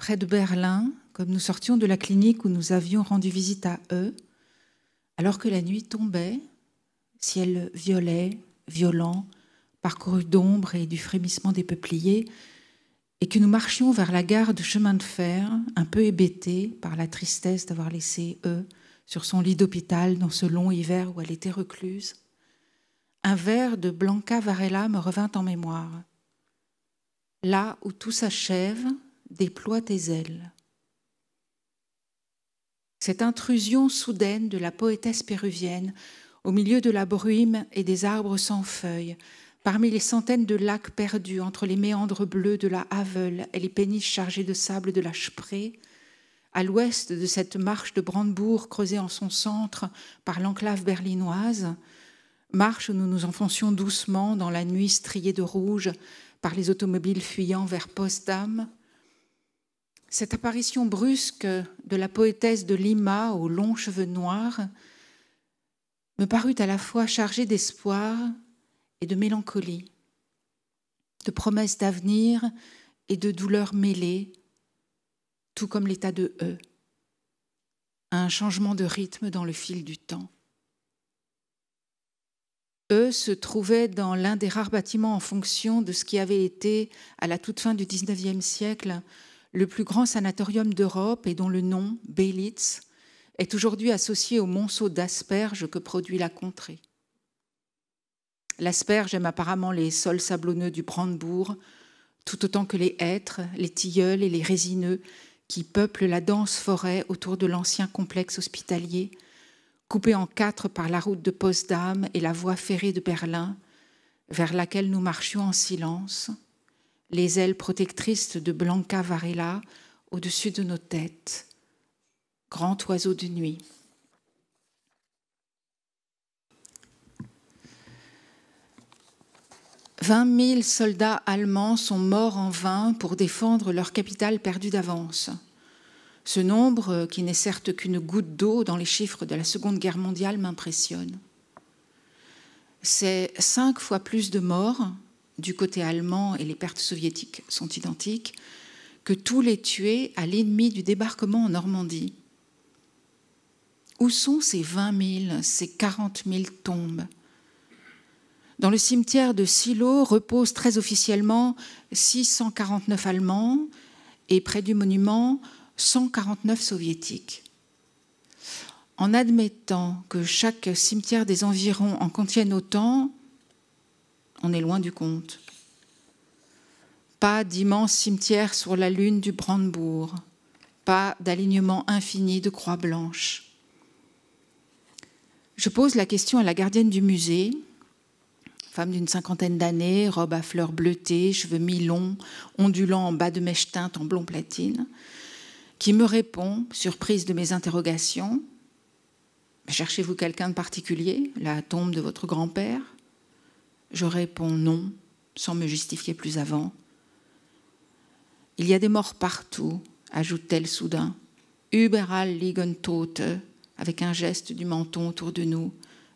près de Berlin, comme nous sortions de la clinique où nous avions rendu visite à eux, alors que la nuit tombait, ciel violet, violent, parcouru d'ombre et du frémissement des peupliers, et que nous marchions vers la gare de chemin de fer, un peu hébétés par la tristesse d'avoir laissé sur son lit d'hôpital dans ce long hiver où elle était recluse, un vers de Blanca Varela me revint en mémoire. Là où tout s'achève, déploie tes ailes. Cette intrusion soudaine de la poétesse péruvienne, au milieu de la brume et des arbres sans feuilles, parmi les centaines de lacs perdus entre les méandres bleus de la Havel et les péniches chargées de sable de la Spree, à l'ouest de cette marche de Brandebourg creusée en son centre par l'enclave berlinoise, marche où nous nous enfoncions doucement dans la nuit striée de rouge par les automobiles fuyant vers Potsdam. Cette apparition brusque de la poétesse de Lima aux longs cheveux noirs me parut à la fois chargée d'espoir et de mélancolie, de promesses d'avenir et de douleurs mêlées, tout comme l'état de un changement de rythme dans le fil du temps. Se trouvait dans l'un des rares bâtiments en fonction de ce qui avait été, à la toute fin du XIXe siècle, le plus grand sanatorium d'Europe et dont le nom, Belitz, est aujourd'hui associé au monceau d'asperges que produit la contrée. L'asperge aime apparemment les sols sablonneux du Brandebourg, tout autant que les hêtres, les tilleuls et les résineux qui peuplent la dense forêt autour de l'ancien complexe hospitalier, coupé en 4 par la route de Potsdam et la voie ferrée de Berlin, vers laquelle nous marchions en silence, les ailes protectrices de Blanca Varela au-dessus de nos têtes, grand oiseau de nuit. « 20 000 soldats allemands sont morts en vain pour défendre leur capitale perdue d'avance. Ce nombre, qui n'est certes qu'une goutte d'eau dans les chiffres de la Seconde Guerre mondiale, m'impressionne. C'est 5 fois plus de morts, du côté allemand, et les pertes soviétiques sont identiques, que tous les tués à l'ennemi du débarquement en Normandie. Où sont ces 20 000, ces 40 000 tombes ? Dans le cimetière de Silo reposent très officiellement 649 Allemands et près du monument 149 soviétiques. En admettant que chaque cimetière des environs en contienne autant, on est loin du compte. Pas d'immense cimetière sur la lune du Brandebourg, pas d'alignement infini de croix blanches. Je pose la question à la gardienne du musée, femme d'une 50aine d'années, robe à fleurs bleutées, cheveux mi-longs, ondulants en bas de mèche teinte en blond platine, qui me répond, surprise de mes interrogations, « Cherchez-vous quelqu'un de particulier, la tombe de votre grand-père ?» Je réponds non, sans me justifier plus avant. « Il y a des morts partout, ajoute-t-elle soudain, « Überall liegen Tote » avec un geste du menton autour de nous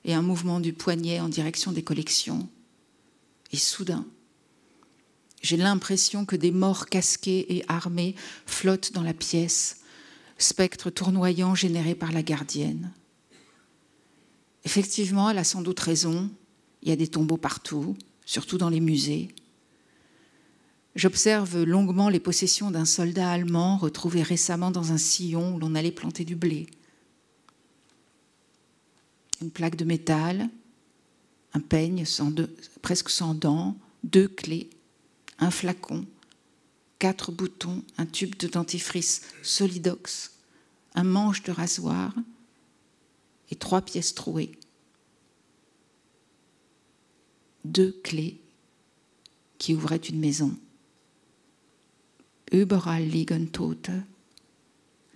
et un mouvement du poignet en direction des collections. Et soudain, j'ai l'impression que des morts casqués et armés flottent dans la pièce, spectre tournoyant généré par la gardienne. Effectivement, elle a sans doute raison, il y a des tombeaux partout, surtout dans les musées. J'observe longuement les possessions d'un soldat allemand retrouvé récemment dans un sillon où l'on allait planter du blé. Une plaque de métal, un peigne presque sans dents, 2 clés, un flacon, 4 boutons, un tube de dentifrice Solidox, un manche de rasoir et 3 pièces trouées. 2 clés qui ouvraient une maison. Überall liegen Tote.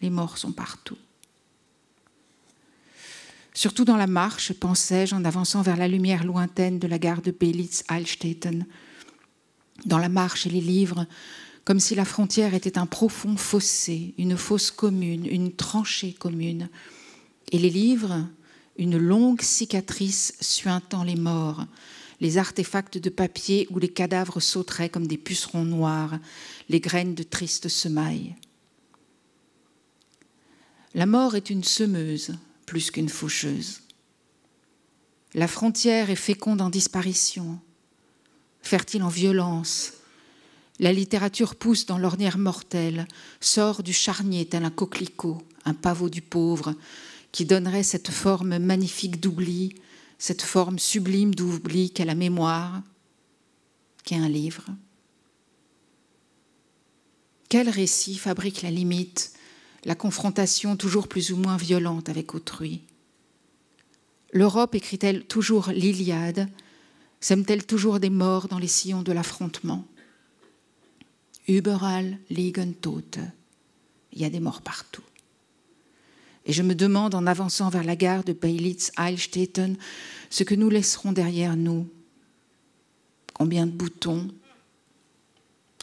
Les morts sont partout. Surtout dans la marche, pensais-je en avançant vers la lumière lointaine de la gare de Belitz-Heilstätten. Dans la marche et les livres, comme si la frontière était un profond fossé, une fosse commune, une tranchée commune. Et les livres, une longue cicatrice suintant les morts, les artefacts de papier où les cadavres sauteraient comme des pucerons noirs, les graines de tristes semailles. La mort est une semeuse plus qu'une faucheuse. La frontière est féconde en disparition, fertile en violence. La littérature pousse dans l'ornière mortelle, sort du charnier tel un coquelicot, un pavot du pauvre, qui donnerait cette forme magnifique d'oubli, cette forme sublime d'oubli qu'est la mémoire, qu'est un livre. Quel récit fabrique la limite, la confrontation toujours plus ou moins violente avec autrui? L'Europe écrit-elle toujours l'Iliade? Sème-t-elle toujours des morts dans les sillons de l'affrontement? Überall liegen Tote. Il y a des morts partout. Et je me demande, en avançant vers la gare de Beilitz-Heilstätten, ce que nous laisserons derrière nous. Combien de boutons?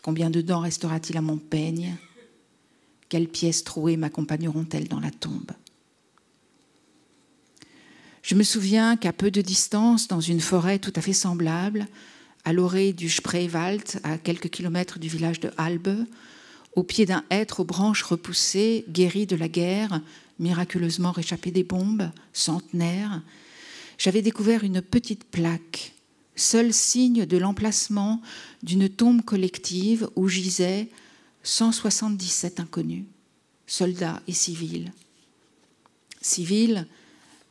Combien de dents restera-t-il à mon peigne? Quelles pièces trouées m'accompagneront-elles dans la tombe? Je me souviens qu'à peu de distance, dans une forêt tout à fait semblable, à l'orée du Spreewald, à quelques kilomètres du village de Halbe, au pied d'un hêtre aux branches repoussées, guéri de la guerre, miraculeusement réchappé des bombes, centenaire, j'avais découvert une petite plaque, seul signe de l'emplacement d'une tombe collective où gisaient 177 inconnus, soldats et civils. Civils,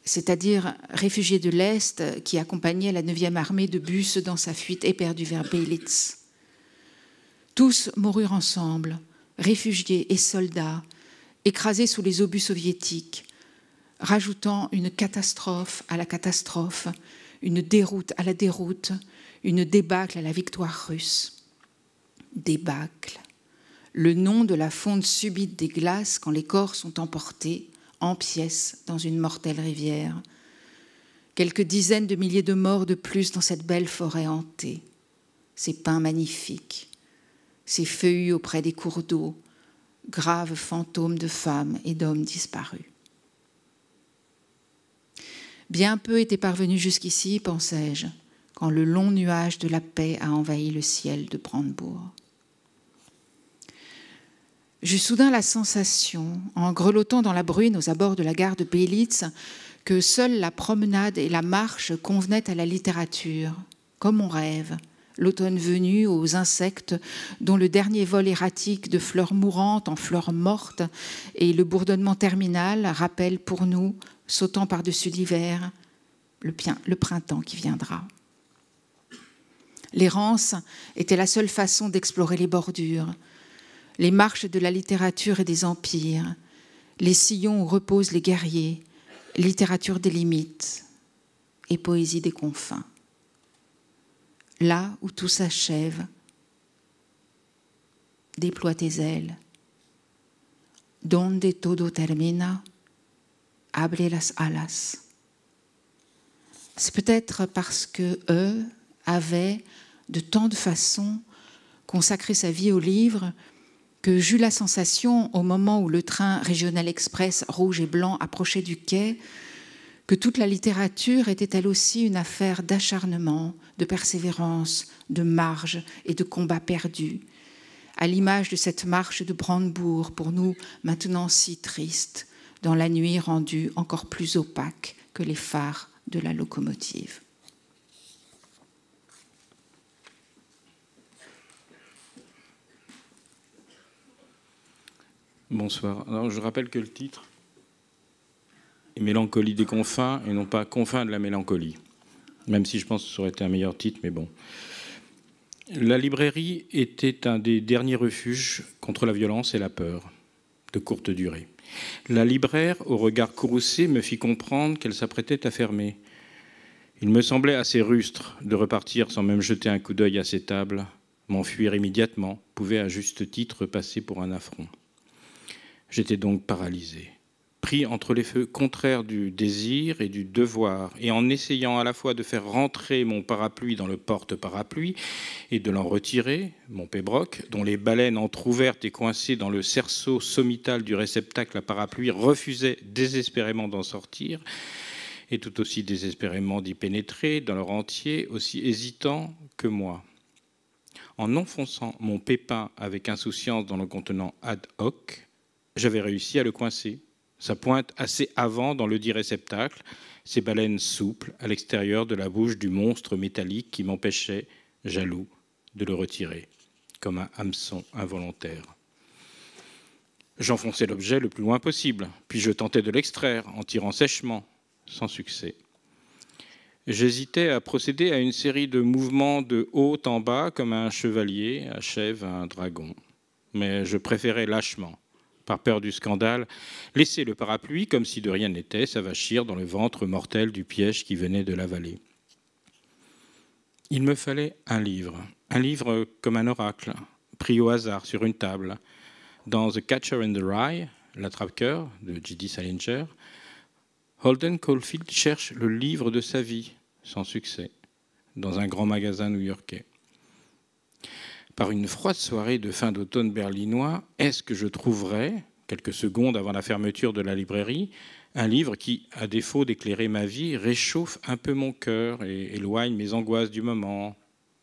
c'est-à-dire réfugiés de l'Est qui accompagnaient la 9e armée de Busse dans sa fuite éperdue vers Beilitz. Tous moururent ensemble, réfugiés et soldats, écrasés sous les obus soviétiques, rajoutant une catastrophe à la catastrophe, une déroute à la déroute, une débâcle à la victoire russe. Débâcle, le nom de la fonte subite des glaces quand les corps sont emportés en pièces dans une mortelle rivière. Quelques dizaines de milliers de morts de plus dans cette belle forêt hantée. Ces pins magnifiques, ces feuillus auprès des cours d'eau, graves fantômes de femmes et d'hommes disparus. Bien peu était parvenu jusqu'ici, pensais-je, quand le long nuage de la paix a envahi le ciel de Brandebourg. J'eus soudain la sensation, en grelottant dans la bruine aux abords de la gare de Beilitz, que seule la promenade et la marche convenaient à la littérature, comme on rêve, l'automne venu aux insectes dont le dernier vol erratique de fleurs mourantes en fleurs mortes et le bourdonnement terminal rappellent pour nous, sautant par-dessus l'hiver, le printemps qui viendra. L'errance était la seule façon d'explorer les bordures, les marches de la littérature et des empires, les sillons où reposent les guerriers, littérature des limites et poésie des confins. Là où tout s'achève, déploie tes ailes. Donde todo termina, abre las alas. C'est peut-être parce que eux avaient de tant de façons consacré sa vie au livre que j'eus la sensation, au moment où le train régional express rouge et blanc approchait du quai, que toute la littérature était elle aussi une affaire d'acharnement, de persévérance, de marge et de combat perdu, à l'image de cette marche de Brandebourg, pour nous maintenant si triste, dans la nuit rendue encore plus opaque que les phares de la locomotive. Bonsoir. Alors, je rappelle que le titre est Mélancolie des confins et non pas Confins de la mélancolie. Même si je pense que ça aurait été un meilleur titre, mais bon. La librairie était un des derniers refuges contre la violence et la peur, de courte durée. La libraire, au regard courroucé, me fit comprendre qu'elle s'apprêtait à fermer. Il me semblait assez rustre de repartir sans même jeter un coup d'œil à ces tables. M'enfuir immédiatement pouvait à juste titre passer pour un affront. J'étais donc paralysé, pris entre les feux contraires du désir et du devoir, et en essayant à la fois de faire rentrer mon parapluie dans le porte-parapluie et de l'en retirer, mon pébroc, dont les baleines entr'ouvertes et coincées dans le cerceau sommital du réceptacle à parapluie refusaient désespérément d'en sortir, et tout aussi désespérément d'y pénétrer dans leur entier, aussi hésitant que moi. En enfonçant mon pépin avec insouciance dans le contenant ad hoc, j'avais réussi à le coincer sa pointe assez avant dans le dit réceptacle, ses baleines souples à l'extérieur de la bouche du monstre métallique qui m'empêchait, jaloux, de le retirer, comme un hameçon involontaire. J'enfonçais l'objet le plus loin possible, puis je tentais de l'extraire en tirant sèchement, sans succès. J'hésitais à procéder à une série de mouvements de haut en bas comme un chevalier achève un dragon. Mais je préférais lâchement, par peur du scandale, laisser le parapluie, comme si de rien n'était, s'avachir dans le ventre mortel du piège qui venait de l'avaler. Il me fallait un livre comme un oracle, pris au hasard sur une table. Dans The Catcher in the Rye, l'attrape-cœur de J.D. Salinger, Holden Caulfield cherche le livre de sa vie, sans succès, dans un grand magasin new-yorkais. Par une froide soirée de fin d'automne berlinois, est-ce que je trouverais, quelques secondes avant la fermeture de la librairie, un livre qui, à défaut d'éclairer ma vie, réchauffe un peu mon cœur et éloigne mes angoisses du moment,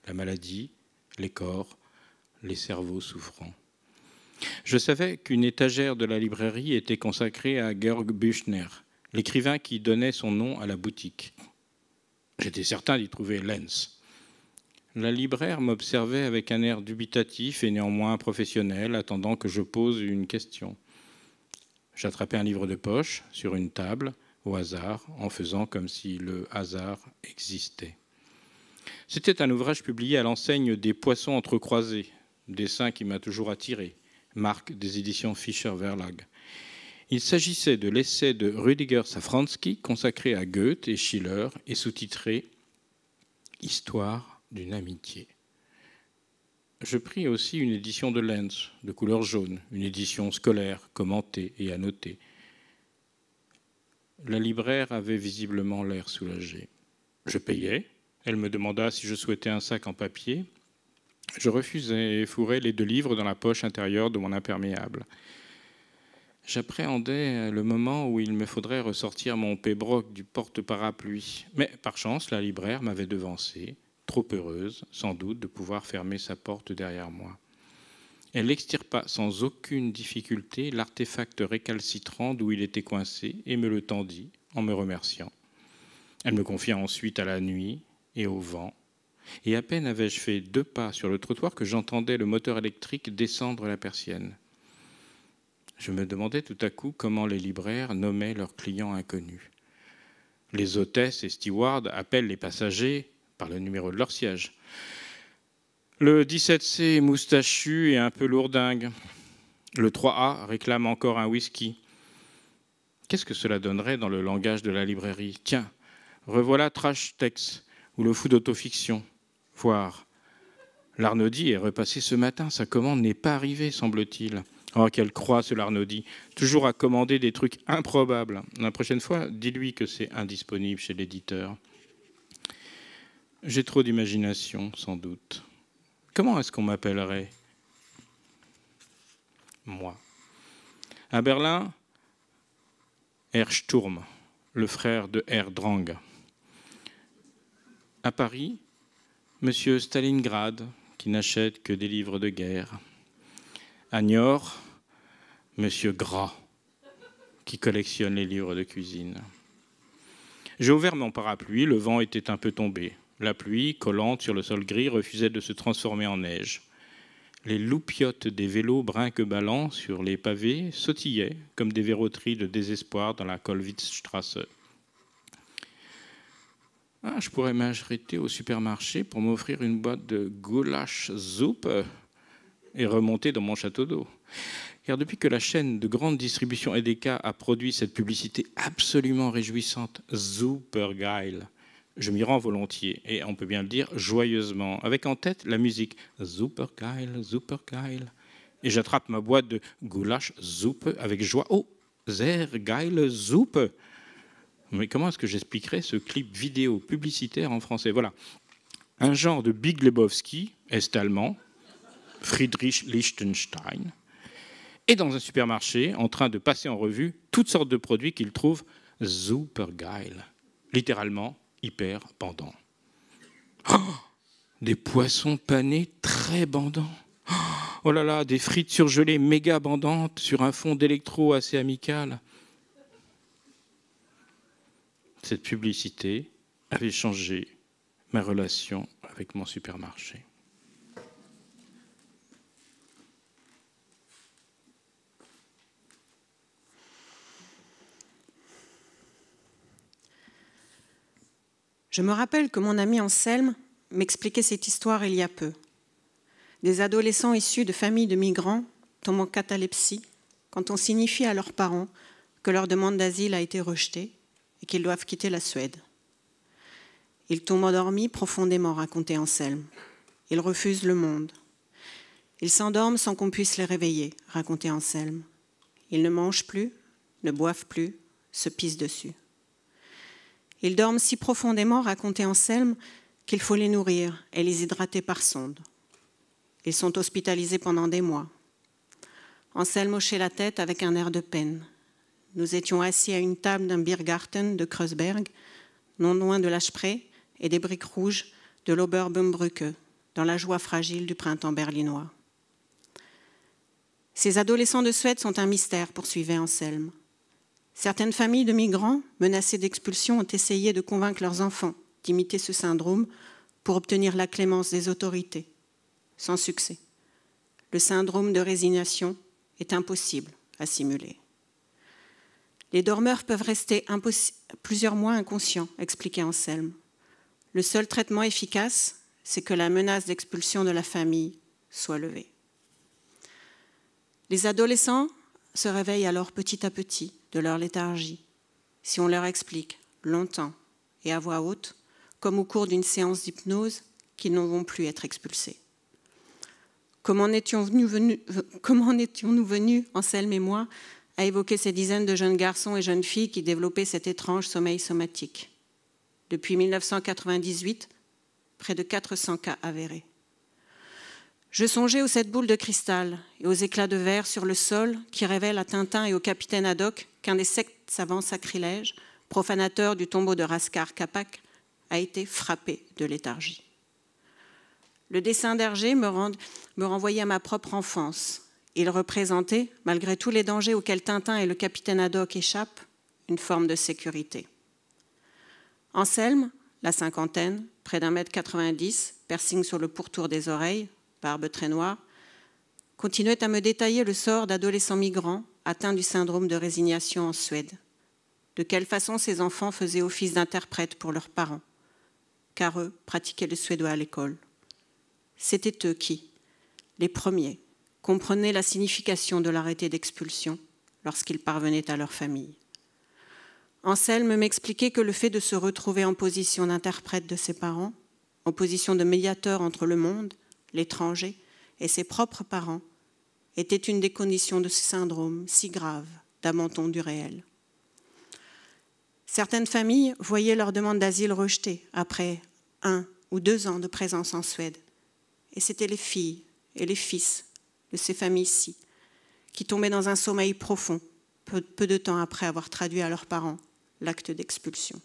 la maladie, les corps, les cerveaux souffrants. Je savais qu'une étagère de la librairie était consacrée à Georg Büchner, l'écrivain qui donnait son nom à la boutique. J'étais certain d'y trouver Lenz. La libraire m'observait avec un air dubitatif et néanmoins professionnel, attendant que je pose une question. J'attrapais un livre de poche sur une table, au hasard, en faisant comme si le hasard existait. C'était un ouvrage publié à l'enseigne des Poissons entrecroisés, dessin qui m'a toujours attiré, marque des éditions Fischer Verlag. Il s'agissait de l'essai de Rüdiger Safranski, consacré à Goethe et Schiller et sous-titré « Histoire d'une amitié ». Je pris aussi une édition de Lenz, de couleur jaune, une édition scolaire, commentée et annotée. La libraire avait visiblement l'air soulagée. Je payais. Elle me demanda si je souhaitais un sac en papier. Je refusai et fourrai les 2 livres dans la poche intérieure de mon imperméable. J'appréhendais le moment où il me faudrait ressortir mon pébroc du porte-parapluie. Mais par chance, la libraire m'avait devancé, trop heureuse, sans doute, de pouvoir fermer sa porte derrière moi. Elle extirpa sans aucune difficulté l'artefact récalcitrant d'où il était coincé et me le tendit en me remerciant. Elle me confia ensuite à la nuit et au vent. Et à peine avais-je fait 2 pas sur le trottoir que j'entendais le moteur électrique descendre la persienne. Je me demandais tout à coup comment les libraires nommaient leurs clients inconnus. Les hôtesses et stewards appellent les passagers par le numéro de leur siège. Le 17C est moustachu et un peu lourdingue. Le 3A réclame encore un whisky. Qu'est-ce que cela donnerait dans le langage de la librairie ? Tiens, revoilà Trash Tex ou le fou d'autofiction. Voir. L'Arnaudy est repassé ce matin, sa commande n'est pas arrivée, semble-t-il. Oh, quelle croix, ce Larnaudy. Toujours à commander des trucs improbables. La prochaine fois, dis-lui que c'est indisponible chez l'éditeur. J'ai trop d'imagination, sans doute. Comment est-ce qu'on m'appellerait ? Moi. À Berlin, Herr Sturm, le frère de Herr Drang. À Paris, Monsieur Stalingrad, qui n'achète que des livres de guerre. À Niort, Monsieur Gras, qui collectionne les livres de cuisine. J'ai ouvert mon parapluie, le vent était un peu tombé. La pluie, collante sur le sol gris, refusait de se transformer en neige. Les loupiottes des vélos brinque-ballants sur les pavés sautillaient comme des verroteries de désespoir dans la Kollwitzstrasse. Je pourrais m'arrêter au supermarché pour m'offrir une boîte de Gulasch-Soupe et remonter dans mon château d'eau. Car depuis que la chaîne de grande distribution EDK a produit cette publicité absolument réjouissante, Supergeil, je m'y rends volontiers, et on peut bien le dire joyeusement, avec en tête la musique Supergeil, Supergeil. Et j'attrape ma boîte de Gulasch-Soupe avec joie. Oh, sehr geile Soupe. Mais comment est-ce que j'expliquerais ce clip vidéo publicitaire en français ? Voilà, un genre de Big Lebowski, est-allemand, Friedrich Lichtenstein, est dans un supermarché en train de passer en revue toutes sortes de produits qu'il trouve supergeil, littéralement hyper bandants. Oh, des poissons panés très bandants. Oh là là, des frites surgelées méga bandantes sur un fond d'électro assez amical. cette publicité avait changé ma relation avec mon supermarché. Je me rappelle que mon ami Anselme m'expliquait cette histoire il y a peu. Des adolescents issus de familles de migrants tombent en catalepsie quand on signifie à leurs parents que leur demande d'asile a été rejetée et qu'ils doivent quitter la Suède. Ils tombent endormis profondément, racontait Anselme. Ils refusent le monde. Ils s'endorment sans qu'on puisse les réveiller, racontait Anselme. Ils ne mangent plus, ne boivent plus, se pissent dessus. Ils dorment si profondément, racontait Anselme, qu'il faut les nourrir et les hydrater par sonde. Ils sont hospitalisés pendant des mois. Anselme hochait la tête avec un air de peine. Nous étions assis à une table d'un Biergarten de Kreuzberg, non loin de l'Asprey et des briques rouges de l'Oberbumbrücke, dans la joie fragile du printemps berlinois. Ces adolescents de Suède sont un mystère, poursuivait Anselme. Certaines familles de migrants menacées d'expulsion ont essayé de convaincre leurs enfants d'imiter ce syndrome pour obtenir la clémence des autorités. Sans succès. Le syndrome de résignation est impossible à simuler. Les dormeurs peuvent rester plusieurs mois inconscients, expliquait Anselme. Le seul traitement efficace, c'est que la menace d'expulsion de la famille soit levée. Les adolescents se réveillent alors petit à petit de leur léthargie, si on leur explique longtemps et à voix haute, comme au cours d'une séance d'hypnose, qu'ils ne vont plus être expulsés. Comment en étions-nous venus, Anselme et moi, à évoquer ces dizaines de jeunes garçons et jeunes filles qui développaient cet étrange sommeil somatique. Depuis 1998, près de 400 cas avérés. Je songeais aux 7 boules de cristal et aux éclats de verre sur le sol qui révèlent à Tintin et au capitaine Haddock qu'un des 7 savants sacrilèges, profanateurs du tombeau de Raskar Kapak, a été frappé de léthargie. Le dessin d'Hergé me renvoyait à ma propre enfance. Il représentait, malgré tous les dangers auxquels Tintin et le capitaine Haddock échappent, une forme de sécurité. Anselme, la cinquantaine, près d'1,90 m, piercing sur le pourtour des oreilles, barbe très noire, continuait à me détailler le sort d'adolescents migrants atteints du syndrome de résignation en Suède. De quelle façon ces enfants faisaient office d'interprètes pour leurs parents, car eux pratiquaient le suédois à l'école. C'était eux qui, les premiers, comprenaient la signification de l'arrêté d'expulsion lorsqu'ils parvenaient à leur famille. Anselme m'expliquait que le fait de se retrouver en position d'interprète de ses parents, en position de médiateur entre le monde, l'étranger et ses propres parents, était une des conditions de ce syndrome si grave d'abandon du réel. Certaines familles voyaient leur demande d'asile rejetée après 1 ou 2 ans de présence en Suède. Et c'étaient les filles et les fils de ces familles-ci qui tombaient dans un sommeil profond, peu de temps après avoir traduit à leurs parents l'acte d'expulsion.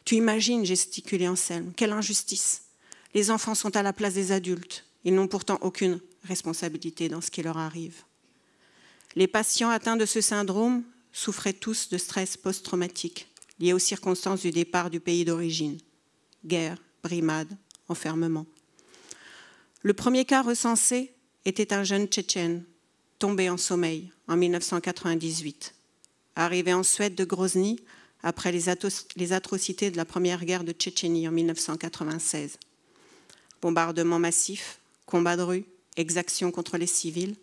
Tu imagines, gesticulait Anselme, quelle injustice. Les enfants sont à la place des adultes. Ils n'ont pourtant aucune responsabilité dans ce qui leur arrive. Les patients atteints de ce syndrome souffraient tous de stress post-traumatique lié aux circonstances du départ du pays d'origine. Guerre, brimade, enfermement. Le premier cas recensé était un jeune Tchétchène tombé en sommeil en 1998. Arrivé en Suède de Grozny après les atrocités de la première guerre de Tchétchénie en 1996. Bombardements massifs, combats de rue, exactions contre les civils.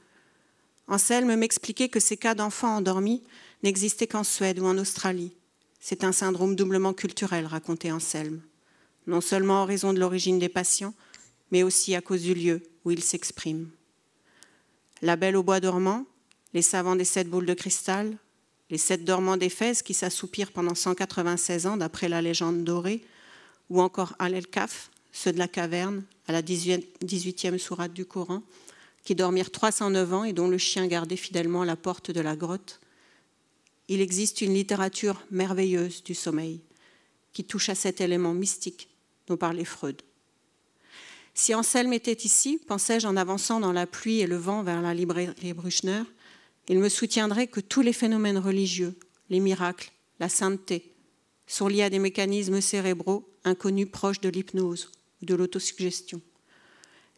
Anselme m'expliquait que ces cas d'enfants endormis n'existaient qu'en Suède ou en Australie. C'est un syndrome doublement culturel, racontait Anselme. Non seulement en raison de l'origine des patients, mais aussi à cause du lieu où ils s'expriment. La Belle au bois dormant, les savants des 7 boules de cristal, les 7 dormants d'Éphèse qui s'assoupirent pendant 196 ans d'après la légende dorée, ou encore Al-Kaf, ceux de la caverne, à la 18e sourate du Coran, qui dormirent 309 ans et dont le chien gardait fidèlement la porte de la grotte. Il existe une littérature merveilleuse du sommeil qui touche à cet élément mystique dont parlait Freud. Si Anselme était ici, pensais-je en avançant dans la pluie et le vent vers la librairie Bruchner, il me soutiendrait que tous les phénomènes religieux, les miracles, la sainteté, sont liées à des mécanismes cérébraux inconnus proches de l'hypnose ou de l'autosuggestion.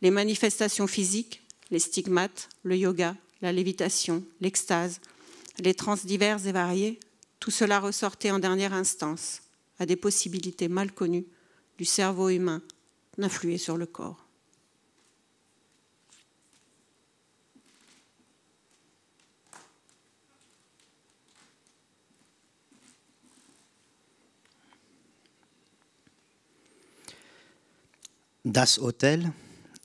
Les manifestations physiques, les stigmates, le yoga, la lévitation, l'extase, les transes diverses et variées, tout cela ressortait en dernière instance à des possibilités mal connues du cerveau humain d'influer sur le corps. Das Hotel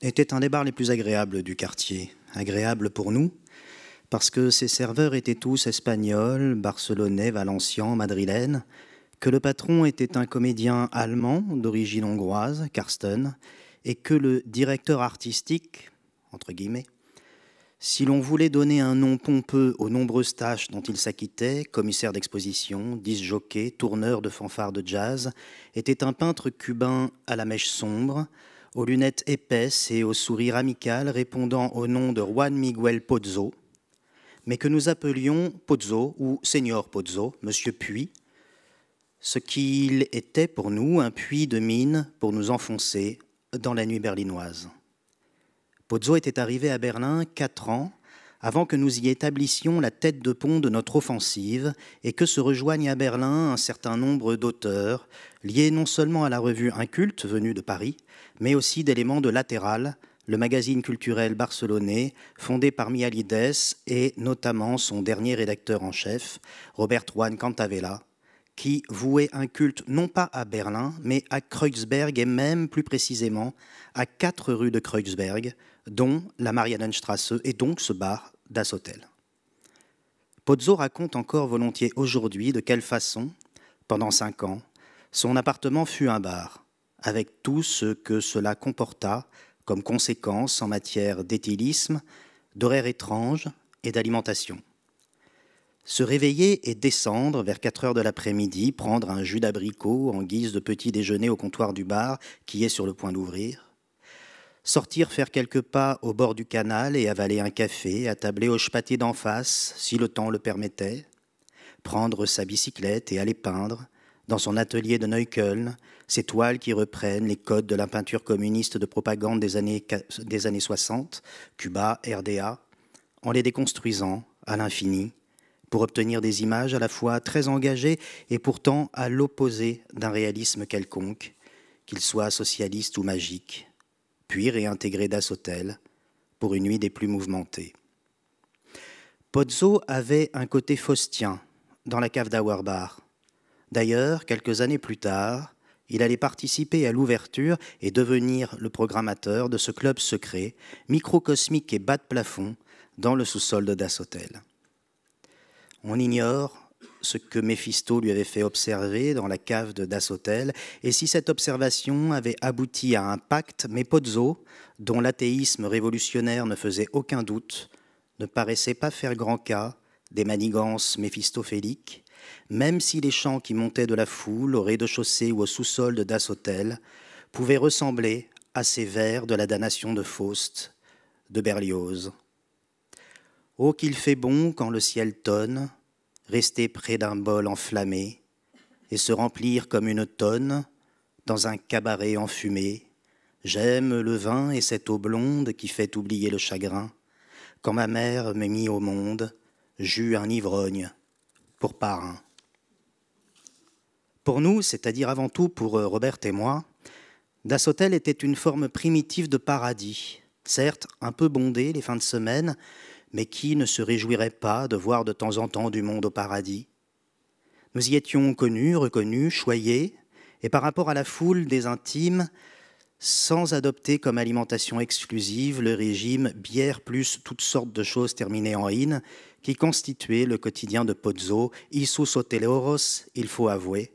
était un des bars les plus agréables du quartier. Agréable pour nous, parce que ses serveurs étaient tous espagnols, barcelonais, valencians, madrilènes, que le patron était un comédien allemand d'origine hongroise, Karsten, et que le directeur artistique, entre guillemets, si l'on voulait donner un nom pompeux aux nombreuses tâches dont il s'acquittait, commissaire d'exposition, disc-jockey, tourneur de fanfare de jazz, était un peintre cubain à la mèche sombre, aux lunettes épaisses et au sourire amical répondant au nom de Juan Miguel Pozzo, mais que nous appelions Pozzo ou Seigneur Pozzo, Monsieur Puy, ce qu'il était pour nous un puits de mine pour nous enfoncer dans la nuit berlinoise. Pozzo était arrivé à Berlin 4 ans avant que nous y établissions la tête de pont de notre offensive et que se rejoignent à Berlin un certain nombre d'auteurs liés non seulement à la revue Inculte venue de Paris, mais aussi d'éléments de Latéral, le magazine culturel barcelonais fondé par Mialides et notamment son dernier rédacteur en chef, Robert Juan Cantavella, qui vouait un culte non pas à Berlin, mais à Kreuzberg et même plus précisément à 4 rues de Kreuzberg, dont la Mariannenstrasse et donc ce bar Das Hotel. Pozzo raconte encore volontiers aujourd'hui de quelle façon, pendant 5 ans, son appartement fut un bar, avec tout ce que cela comporta comme conséquence en matière d'éthylisme, d'horaires étranges et d'alimentation. Se réveiller et descendre vers 4 heures de l'après-midi, prendre un jus d'abricot en guise de petit déjeuner au comptoir du bar qui est sur le point d'ouvrir, sortir faire quelques pas au bord du canal et avaler un café, attabler au ch'pâté d'en face, si le temps le permettait, prendre sa bicyclette et aller peindre, dans son atelier de Neukölln, ces toiles qui reprennent les codes de la peinture communiste de propagande des années 60, Cuba, RDA, en les déconstruisant à l'infini, pour obtenir des images à la fois très engagées et pourtant à l'opposé d'un réalisme quelconque, qu'il soit socialiste ou magique, puis réintégré Das Hotel pour une nuit des plus mouvementées. Pozzo avait un côté faustien dans la cave d'Auerbach. D'ailleurs, quelques années plus tard, il allait participer à l'ouverture et devenir le programmateur de ce club secret, microcosmique et bas de plafond, dans le sous-sol de Das Hotel. On ignore ce que Méphisto lui avait fait observer dans la cave de Das Hotel et si cette observation avait abouti à un pacte, mais Pozzo, dont l'athéisme révolutionnaire ne faisait aucun doute, ne paraissait pas faire grand cas des manigances méphistophéliques, même si les chants qui montaient de la foule au rez-de-chaussée ou au sous-sol de Das Hotel pouvaient ressembler à ces vers de la damnation de Faust, de Berlioz. Oh, qu'il fait bon quand le ciel tonne, rester près d'un bol enflammé et se remplir comme une tonne dans un cabaret enfumé. J'aime le vin et cette eau blonde qui fait oublier le chagrin. Quand ma mère m'est mis au monde, j'eus un ivrogne pour parrain. Pour nous, c'est-à-dire avant tout pour Robert et moi, Das Hotel était une forme primitive de paradis, certes un peu bondé les fins de semaine, mais qui ne se réjouirait pas de voir de temps en temps du monde au paradis. Nous y étions connus, reconnus, choyés, et par rapport à la foule des intimes, sans adopter comme alimentation exclusive le régime bière plus toutes sortes de choses terminées en in, qui constituait le quotidien de Pozzo, Isus hoteleros, il faut avouer.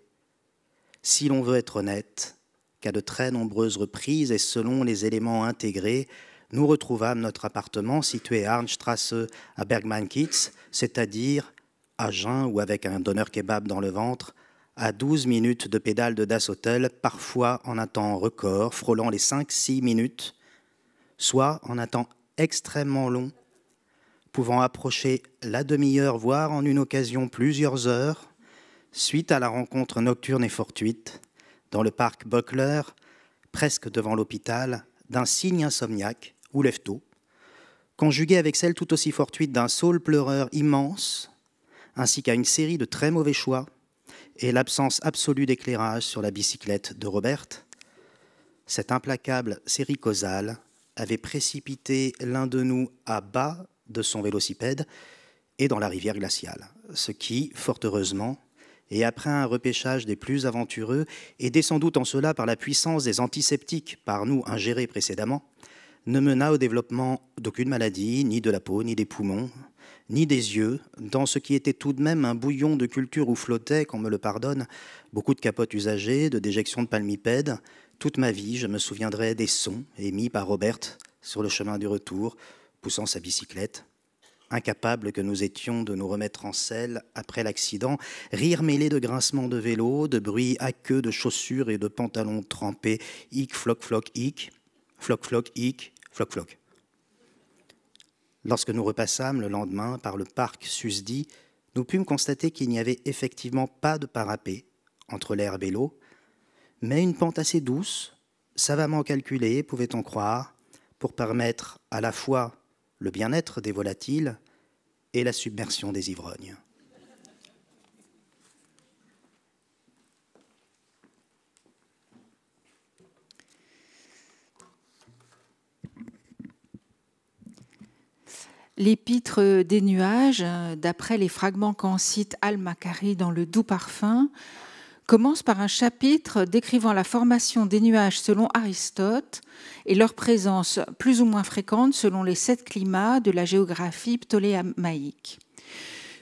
Si l'on veut être honnête, qu'à de très nombreuses reprises et selon les éléments intégrés, nous retrouvâmes notre appartement situé à Arnstrasse à Bergmann-Kitz, c'est-à-dire à jeun ou avec un doner kebab dans le ventre, à 12 minutes de pédale de Das Hotel, parfois en un temps record, frôlant les 5-6 minutes, soit en un temps extrêmement long, pouvant approcher la demi-heure, voire en une occasion plusieurs heures, suite à la rencontre nocturne et fortuite, dans le parc Bockler, presque devant l'hôpital, d'un cygne insomniaque, ou lève-tôt, conjuguée avec celle tout aussi fortuite d'un saule pleureur immense, ainsi qu'à une série de très mauvais choix, et l'absence absolue d'éclairage sur la bicyclette de Robert, cette implacable série causale avait précipité l'un de nous à bas de son vélocipède et dans la rivière glaciale, ce qui, fort heureusement, et après un repêchage des plus aventureux, aidé sans doute en cela par la puissance des antiseptiques par nous ingérés précédemment, ne mena au développement d'aucune maladie, ni de la peau, ni des poumons, ni des yeux, dans ce qui était tout de même un bouillon de culture où flottait, qu'on me le pardonne, beaucoup de capotes usagées, de déjections de palmipèdes. Toute ma vie, je me souviendrai des sons émis par Robert sur le chemin du retour, poussant sa bicyclette. Incapables que nous étions de nous remettre en selle après l'accident, rire mêlé de grincements de vélo, de bruits aqueux de chaussures et de pantalons trempés, hic, floc, floc, hic, floc, floc, hic, floc, floc. Lorsque nous repassâmes le lendemain par le parc susdit, nous pûmes constater qu'il n'y avait effectivement pas de parapet entre l'herbe et l'eau, mais une pente assez douce, savamment calculée, pouvait-on croire, pour permettre à la fois le bien-être des volatiles et la submersion des ivrognes. L'épître des nuages, d'après les fragments qu'en cite Al-Makari dans le Doux Parfum, commence par un chapitre décrivant la formation des nuages selon Aristote et leur présence plus ou moins fréquente selon les 7 climats de la géographie ptolémaïque.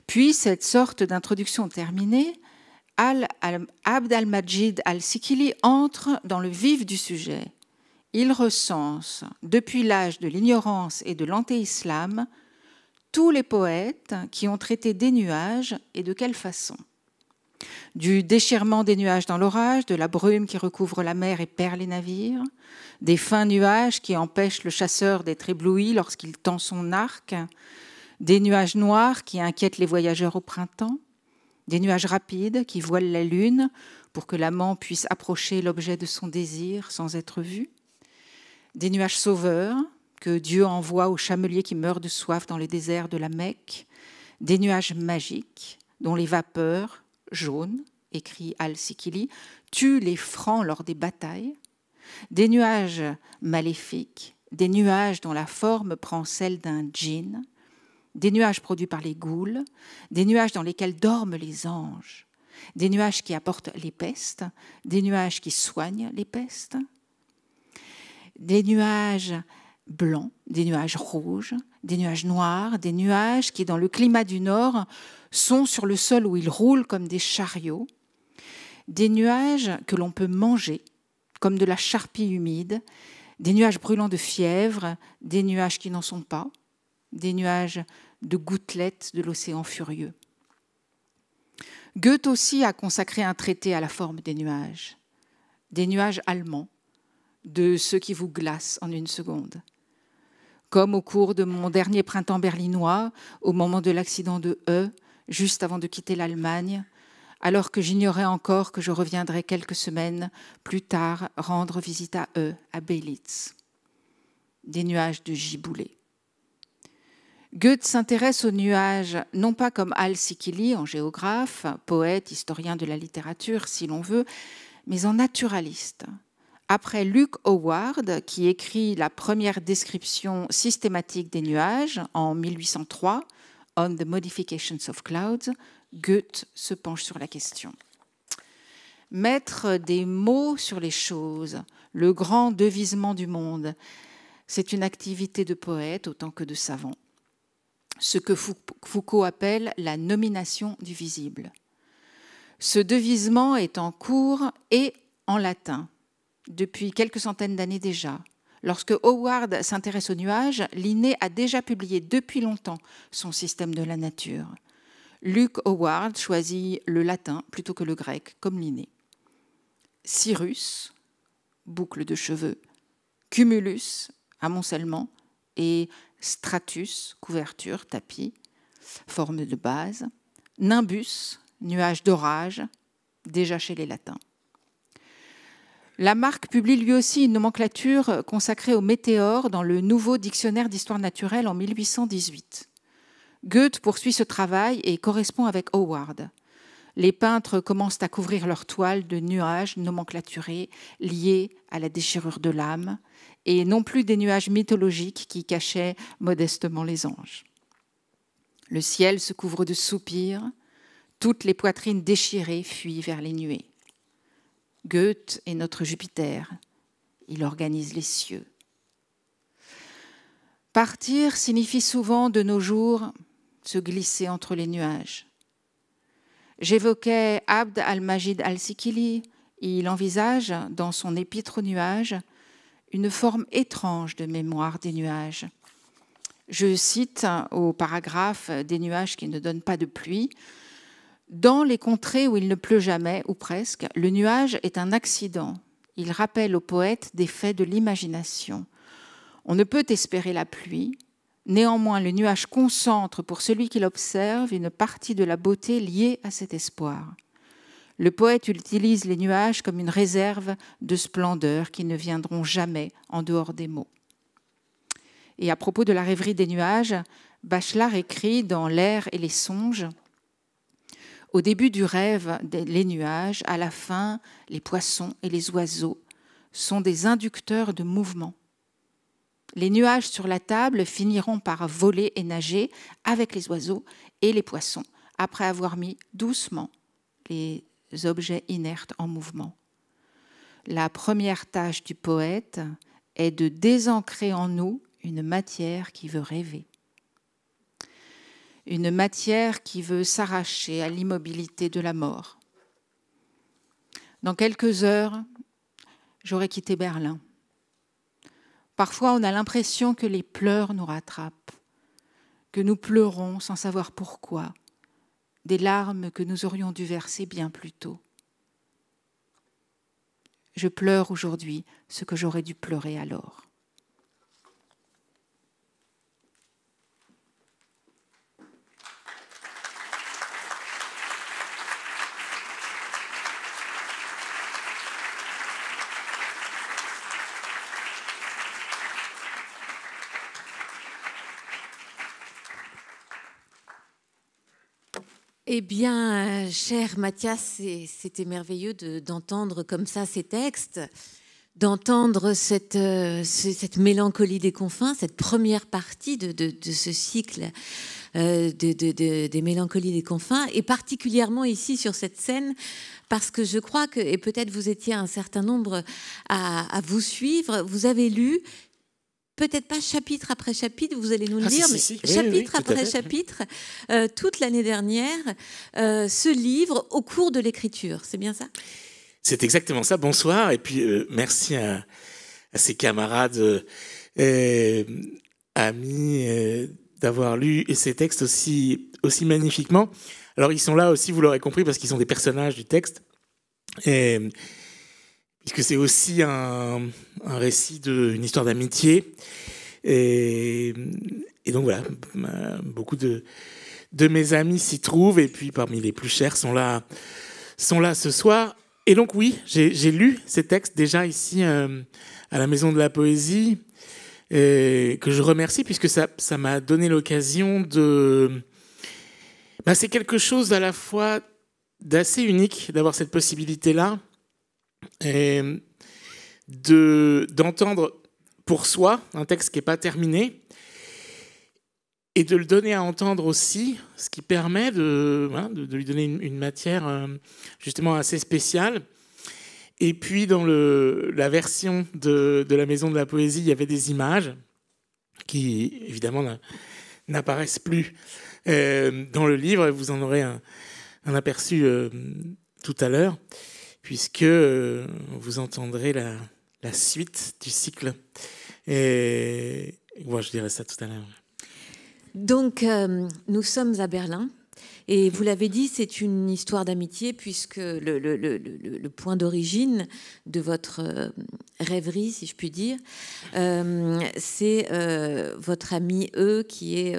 Puis, cette sorte d'introduction terminée, Abd al-Majid al-Sikili entre dans le vif du sujet. Il recense, depuis l'âge de l'ignorance et de l'anté-islam, tous les poètes qui ont traité des nuages et de quelle façon. Du déchirement des nuages dans l'orage, de la brume qui recouvre la mer et perd les navires, des fins nuages qui empêchent le chasseur d'être ébloui lorsqu'il tend son arc, des nuages noirs qui inquiètent les voyageurs au printemps, des nuages rapides qui voilent la lune pour que l'amant puisse approcher l'objet de son désir sans être vu, des nuages sauveurs que Dieu envoie aux chameliers qui meurent de soif dans les déserts de la Mecque, des nuages magiques dont les vapeurs jaunes, écrit Al-Sikili, tuent les francs lors des batailles, des nuages maléfiques, des nuages dont la forme prend celle d'un djinn, des nuages produits par les ghouls, des nuages dans lesquels dorment les anges, des nuages qui apportent les pestes, des nuages qui soignent les pestes, des nuages blancs, des nuages rouges, des nuages noirs, des nuages qui, dans le climat du Nord, sont sur le sol où ils roulent comme des chariots, des nuages que l'on peut manger, comme de la charpie humide, des nuages brûlants de fièvre, des nuages qui n'en sont pas, des nuages de gouttelettes de l'océan furieux. Goethe aussi a consacré un traité à la forme des nuages allemands, de ceux qui vous glacent en une seconde. Comme au cours de mon dernier printemps berlinois, au moment de l'accident de E, juste avant de quitter l'Allemagne, alors que j'ignorais encore que je reviendrais quelques semaines plus tard rendre visite à E, à Belitz. Des nuages de giboulées. Goethe s'intéresse aux nuages, non pas comme Al-Sikili, en géographe, poète, historien de la littérature, si l'on veut, mais en naturaliste. Après Luke Howard, qui écrit la première description systématique des nuages en 1803, On the Modifications of Clouds, Goethe se penche sur la question. Mettre des mots sur les choses, le grand devisement du monde, c'est une activité de poète autant que de savant. Ce que Foucault appelle la nomination du visible. Ce devisement est en cours et en latin, depuis quelques centaines d'années déjà. Lorsque Howard s'intéresse aux nuages, Linné a déjà publié depuis longtemps son système de la nature. Luke Howard choisit le latin plutôt que le grec, comme Linné. Cirrus, boucle de cheveux, cumulus, amoncellement, et stratus, couverture, tapis, forme de base, nimbus, nuage d'orage, déjà chez les Latins. Lamarck publie lui aussi une nomenclature consacrée aux météores dans le Nouveau dictionnaire d'histoire naturelle en 1818. Goethe poursuit ce travail et correspond avec Howard. Les peintres commencent à couvrir leurs toiles de nuages nomenclaturés liés à la déchirure de l'âme et non plus des nuages mythologiques qui cachaient modestement les anges. Le ciel se couvre de soupirs, toutes les poitrines déchirées fuient vers les nuées. Goethe est notre Jupiter, il organise les cieux. Partir signifie souvent de nos jours se glisser entre les nuages. J'évoquais Abd al-Majid al-Sikili, il envisage dans son épître aux nuages une forme étrange de mémoire des nuages. Je cite au paragraphe des nuages qui ne donnent pas de pluie. Dans les contrées où il ne pleut jamais, ou presque, le nuage est un accident. Il rappelle au poète des faits de l'imagination. On ne peut espérer la pluie. Néanmoins, le nuage concentre pour celui qui l'observe une partie de la beauté liée à cet espoir. Le poète utilise les nuages comme une réserve de splendeur qui ne viendront jamais en dehors des mots. Et à propos de la rêverie des nuages, Bachelard écrit dans L'air et les songes: au début du rêve, les nuages, à la fin, les poissons et les oiseaux sont des inducteurs de mouvement. Les nuages sur la table finiront par voler et nager avec les oiseaux et les poissons, après avoir mis doucement les objets inertes en mouvement. La première tâche du poète est de désancrer en nous une matière qui veut rêver. Une matière qui veut s'arracher à l'immobilité de la mort. Dans quelques heures, j'aurai quitté Berlin. Parfois, on a l'impression que les pleurs nous rattrapent, que nous pleurons sans savoir pourquoi, des larmes que nous aurions dû verser bien plus tôt. Je pleure aujourd'hui ce que j'aurais dû pleurer alors. Eh bien, cher Mathias, c'était merveilleux d'entendre comme ça ces textes, d'entendre cette mélancolie des confins, cette première partie de ce cycle des mélancolies des confins, et particulièrement ici sur cette scène, parce que je crois que, et peut-être vous étiez un certain nombre à vous suivre, vous avez lu, peut-être pas chapitre après chapitre, vous allez nous le dire, mais chapitre après chapitre, toute l'année dernière, ce livre au cours de l'écriture. C'est bien ça ? C'est exactement ça. Bonsoir. Et puis, merci à ces camarades, amis, d'avoir lu ces textes aussi magnifiquement. Alors, ils sont là aussi, vous l'aurez compris, parce qu'ils sont des personnages du texte. Puisque c'est aussi un récit d'une histoire d'amitié. Et donc voilà, beaucoup de mes amis s'y trouvent, et puis parmi les plus chers sont là ce soir. Et donc oui, j'ai lu ces textes déjà ici à la Maison de la Poésie, que je remercie, puisque ça m'a donné l'occasion de... c'est quelque chose à la fois d'assez unique d'avoir cette possibilité-là, et d'entendre pour soi un texte qui n'est pas terminé, et de le donner à entendre aussi, ce qui permet de lui donner une matière justement assez spéciale. Et puis dans la version de la Maison de la Poésie, il y avait des images qui évidemment n'apparaissent plus dans le livre. Vous en aurez un aperçu tout à l'heure, puisque vous entendrez la suite du cycle. Et moi, je dirai ça tout à l'heure. Donc, nous sommes à Berlin. Et vous l'avez dit, c'est une histoire d'amitié, puisque le point d'origine de votre rêverie, si je puis dire, c'est votre ami qui est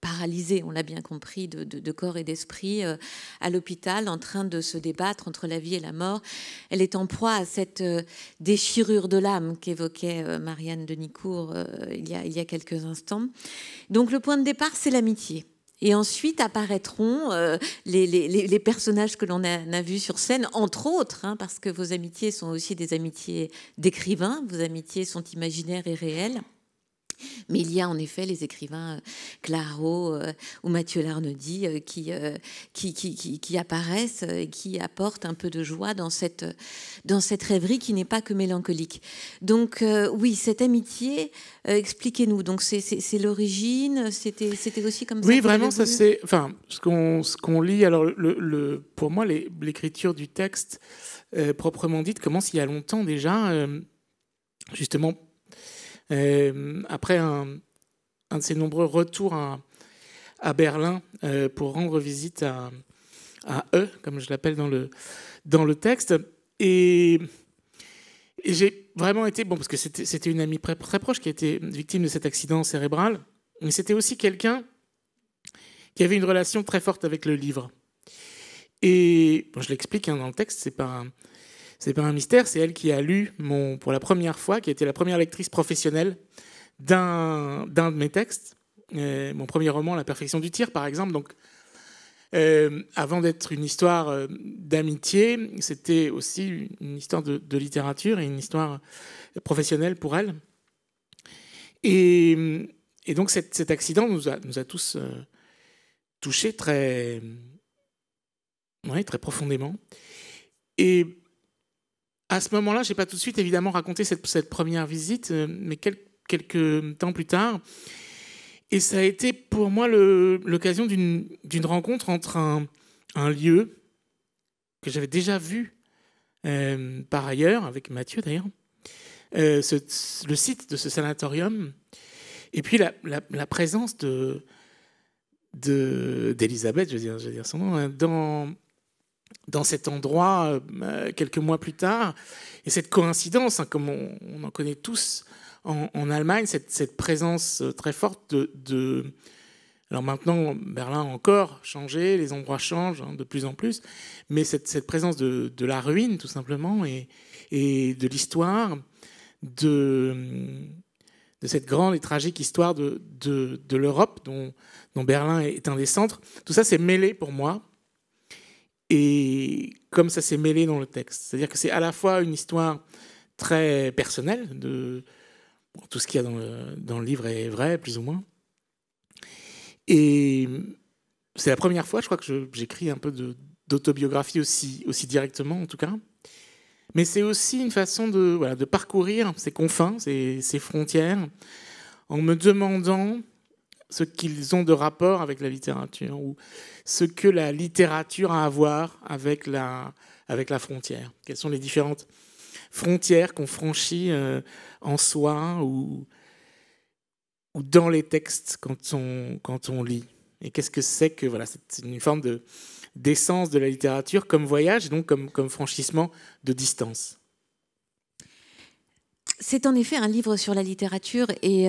paralysée, on l'a bien compris, de corps et d'esprit, à l'hôpital, en train de se débattre entre la vie et la mort. Elle est en proie à cette déchirure de l'âme qu'évoquait Marianne Denicourt il y a quelques instants. Donc le point de départ, c'est l'amitié. Et ensuite apparaîtront les personnages que l'on a vus sur scène, entre autres, hein, parce que vos amitiés sont aussi des amitiés d'écrivains, vos amitiés sont imaginaires et réelles. Mais il y a en effet les écrivains Claro ou Mathieu Larnedy qui apparaissent et qui apportent un peu de joie dans cette rêverie qui n'est pas que mélancolique. Donc oui, cette amitié, expliquez-nous. Donc c'est l'origine, c'était aussi comme ça. Oui, vraiment, ça c'est, enfin, ce qu'on lit. Alors pour moi, l'écriture du texte proprement dite commence il y a longtemps déjà, justement. Après un de ses nombreux retours à Berlin pour rendre visite à eux, comme je l'appelle dans le texte. Et j'ai vraiment été, bon, parce que c'était une amie très proche qui a été victime de cet accident cérébral, mais c'était aussi quelqu'un qui avait une relation très forte avec le livre. Et bon, je l'explique dans le texte, c'est pas un mystère, c'est elle qui a lu pour la première fois, qui a été la première lectrice professionnelle d'un de mes textes, mon premier roman, La perfection du tir, par exemple. Donc, avant d'être une histoire d'amitié, c'était aussi une histoire de littérature et une histoire professionnelle pour elle. Et donc, cet accident nous a tous touchés très profondément. Et à ce moment-là, je n'ai pas tout de suite évidemment raconté cette première visite, mais quelques temps plus tard. Et ça a été pour moi l'occasion d'une rencontre entre un lieu que j'avais déjà vu par ailleurs, avec Mathieu d'ailleurs, le site de ce sanatorium, et puis la présence d'Elisabeth, je veux dire son nom, dans cet endroit quelques mois plus tard. Et cette coïncidence, hein, comme on en connaît tous en Allemagne, cette présence très forte alors maintenant, Berlin a encore changé, les endroits changent de plus en plus, mais cette présence de la ruine, tout simplement, et de l'histoire, de cette grande et tragique histoire de l'Europe, dont Berlin est un des centres, tout ça s'est mêlé pour moi. Et comme ça s'est mêlé dans le texte. C'est-à-dire que c'est à la fois une histoire très personnelle, tout ce qu'il y a dans le livre est vrai, plus ou moins. Et c'est la première fois, je crois, que j'écris un peu d'autobiographie aussi directement, en tout cas. Mais c'est aussi une façon de parcourir ces confins, ces frontières, en me demandant ce qu'ils ont de rapport avec la littérature, ou ce que la littérature a à voir avec la frontière. Quelles sont les différentes frontières qu'on franchit en soi ou dans les textes quand on lit. Et qu'est-ce que c'est que c'est une forme d'essence de la littérature comme voyage, et donc comme franchissement de distance. C'est en effet un livre sur la littérature et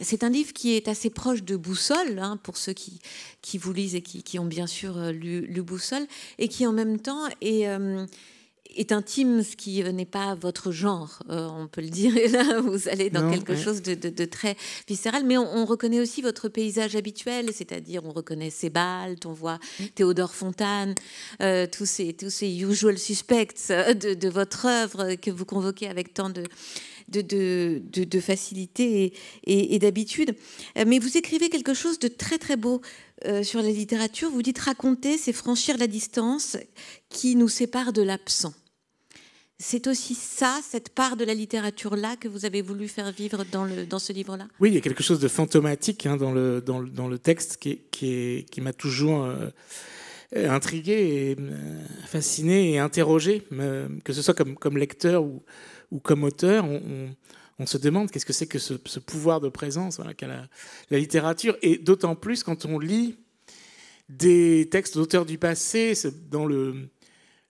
c'est un livre qui est assez proche de Boussole, hein, pour ceux qui vous lisent et qui ont bien sûr lu Boussole, et qui en même temps est intime, ce qui n'est pas votre genre, on peut le dire. Et là, vous allez dans quelque chose de très viscéral, mais on reconnaît aussi votre paysage habituel, c'est-à-dire on reconnaît Sebald, on voit Théodore Fontane, tous ces usual suspects de votre œuvre que vous convoquez avec tant de facilité et d'habitude. Mais vous écrivez quelque chose de très très beau sur la littérature. Vous dites raconter, c'est franchir la distance qui nous sépare de l'absent. C'est aussi ça, cette part de la littérature-là que vous avez voulu faire vivre dans ce livre-là ? Oui, il y a quelque chose de fantomatique dans le texte qui m'a toujours intrigué, et fasciné et interrogé, que ce soit comme lecteur ou comme auteur. On se demande qu'est-ce que c'est que ce pouvoir de présence qu'a la littérature, et d'autant plus quand on lit des textes d'auteurs du passé dans le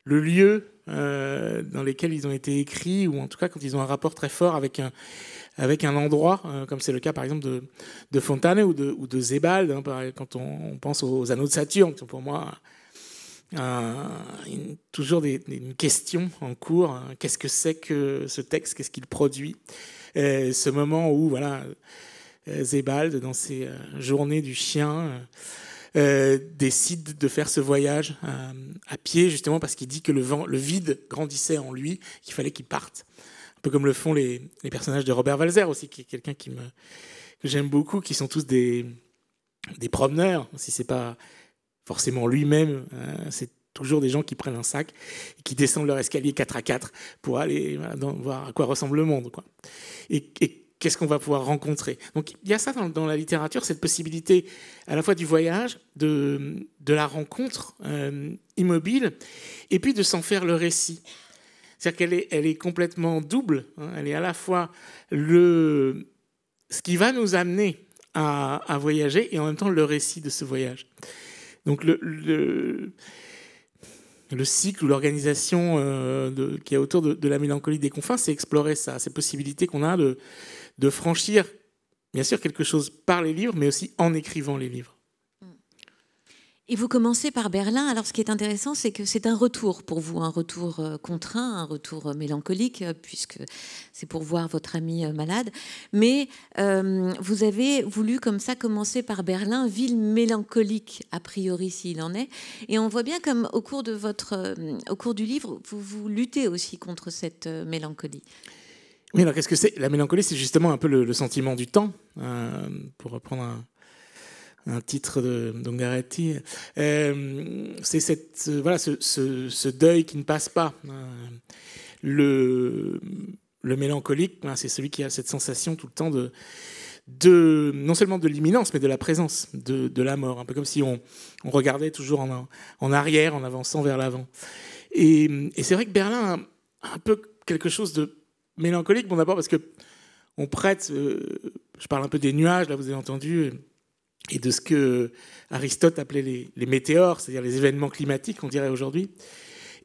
lieu dans lesquels ils ont été écrits, ou en tout cas quand ils ont un rapport très fort avec avec un endroit, comme c'est le cas par exemple de Fontane ou de Sebald, hein, quand on pense aux Anneaux de Saturne, qui sont pour moi toujours une question en cours. Hein. Qu'est-ce que c'est que ce texte? Qu'est-ce qu'il produit? Ce moment où voilà, Sebald, dans ses journées du chien, décide de faire ce voyage à pied, justement parce qu'il dit que le vide grandissait en lui, qu'il fallait qu'il parte. Un peu comme le font les personnages de Robert Walser aussi, qui est quelqu'un que j'aime beaucoup, qui sont tous des promeneurs, si c'est pas forcément lui-même, c'est toujours des gens qui prennent un sac et qui descendent leur escalier 4 à 4 pour aller voir à quoi ressemble le monde, quoi. Et qu'est-ce qu'on va pouvoir rencontrer. Donc il y a ça dans la littérature, cette possibilité à la fois du voyage, de la rencontre immobile, et puis de s'en faire le récit. C'est-à-dire qu'elle est complètement double. Hein. Elle est à la fois ce qui va nous amener à voyager et en même temps le récit de ce voyage. Donc le cycle ou l'organisation qui est autour de la mélancolie des confins, c'est explorer ça, ces possibilités qu'on a de franchir, bien sûr, quelque chose par les livres, mais aussi en écrivant les livres. Et vous commencez par Berlin. Alors, ce qui est intéressant, c'est que c'est un retour pour vous, un retour contraint, un retour mélancolique, puisque c'est pour voir votre ami malade. Mais vous avez voulu, comme ça, commencer par Berlin, ville mélancolique, a priori, s'il en est. Et on voit bien comme, au cours du livre, vous luttez aussi contre cette mélancolie. Oui, alors qu'est-ce que c'est? La mélancolie, c'est justement un peu le sentiment du temps, pour reprendre un titre d'Ungaretti. C'est ce deuil qui ne passe pas. Le mélancolique, c'est celui qui a cette sensation tout le temps non seulement de l'imminence, mais de la présence de la mort. Un peu comme si on regardait toujours en arrière, en avançant vers l'avant. Et c'est vrai que Berlin a un peu quelque chose de mélancolique. Bon, d'abord parce que on prête, je parle un peu des nuages, là vous avez entendu, et de ce que Aristote appelait les météores, c'est-à-dire les événements climatiques, on dirait aujourd'hui.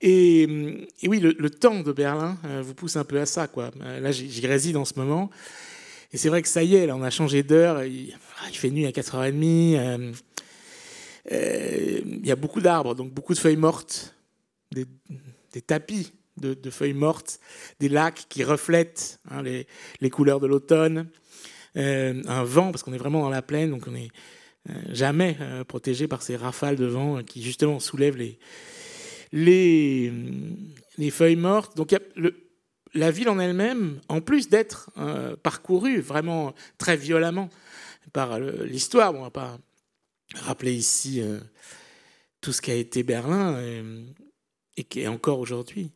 Et oui, le temps de Berlin vous pousse un peu à ça, quoi. Là, j'y réside en ce moment. Et c'est vrai que ça y est, là, on a changé d'heure. Il fait nuit à 4h30. Il y a beaucoup d'arbres, donc beaucoup de feuilles mortes, des tapis de feuilles mortes, des lacs qui reflètent les couleurs de l'automne. Un vent, parce qu'on est vraiment dans la plaine, donc on n'est jamais protégé par ces rafales de vent qui justement soulèvent les feuilles mortes. Donc la ville en elle-même, en plus d'être parcourue vraiment très violemment par l'histoire, on ne va pas rappeler ici tout ce qu'a été Berlin et qui est encore aujourd'hui.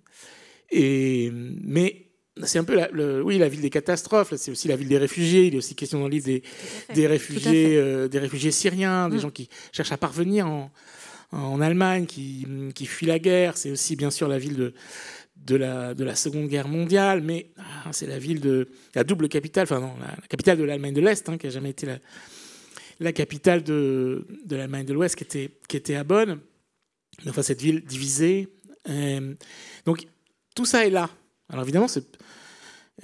Mais c'est un peu la ville des catastrophes. C'est aussi la ville des réfugiés. Il est aussi question dans le livre des réfugiés syriens, des gens qui cherchent à parvenir en Allemagne, qui fuient la guerre. C'est aussi bien sûr la ville de la Seconde Guerre mondiale, mais c'est la ville de la double capitale, enfin non, la capitale de l'Allemagne de l'Est, qui n'a jamais été la capitale de l'Allemagne de l'Ouest, qui était à Bonn. Enfin, cette ville divisée. Donc tout ça est là. Alors évidemment,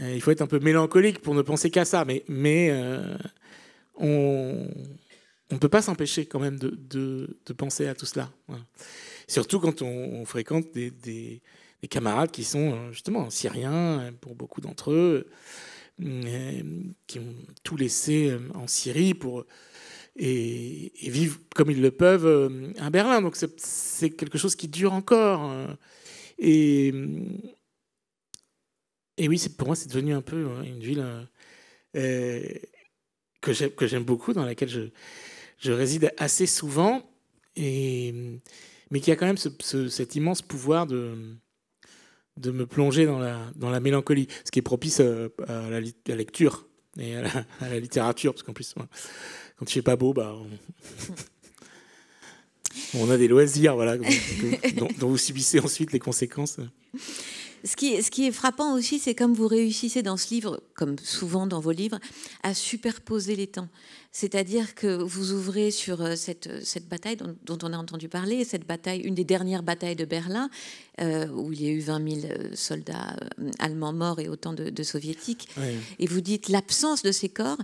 il faut être un peu mélancolique pour ne penser qu'à ça, mais on ne peut pas s'empêcher quand même de penser à tout cela. Voilà. Surtout quand on fréquente des camarades qui sont justement syriens, pour beaucoup d'entre eux, qui ont tout laissé en Syrie et vivent comme ils le peuvent à Berlin. Donc c'est quelque chose qui dure encore. Et oui, pour moi, c'est devenu un peu une ville que j'aime beaucoup, dans laquelle je réside assez souvent, mais qui a quand même cet immense pouvoir de me plonger dans la mélancolie, ce qui est propice à la lecture et à la littérature, parce qu'en plus, quand il fait pas beau, on a des loisirs, voilà, dont vous subissez ensuite les conséquences. Ce qui est frappant aussi, c'est comme vous réussissez dans ce livre, comme souvent dans vos livres, à superposer les temps. C'est-à-dire que vous ouvrez sur cette bataille dont on a entendu parler, cette bataille, une des dernières batailles de Berlin, où il y a eu 20 000 soldats allemands morts et autant de soviétiques. Oui. Et vous dites l'absence de ces corps.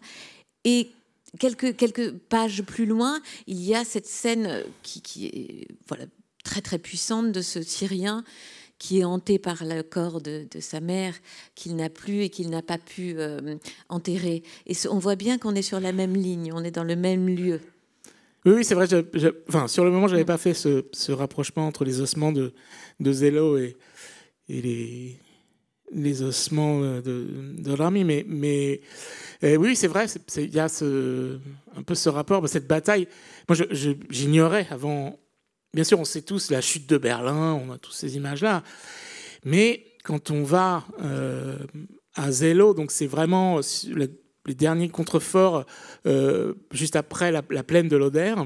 Et quelques pages plus loin, il y a cette scène qui est voilà, très très puissante de ce Syrien qui est hanté par le corps de sa mère, qu'il n'a plus et qu'il n'a pas pu enterrer. Et on voit bien qu'on est sur la même ligne, on est dans le même lieu. Oui, c'est vrai. Enfin, sur le moment, je n'avais pas fait ce rapprochement entre les ossements de Zelo et les ossements de Rami. Mais oui, c'est vrai, il y a un peu ce rapport, cette bataille. Moi, j'ignorais avant... Bien sûr, on sait tous la chute de Berlin, on a tous ces images-là. Mais quand on va à Zelo, donc c'est vraiment les derniers contreforts juste après la plaine de l'Oder,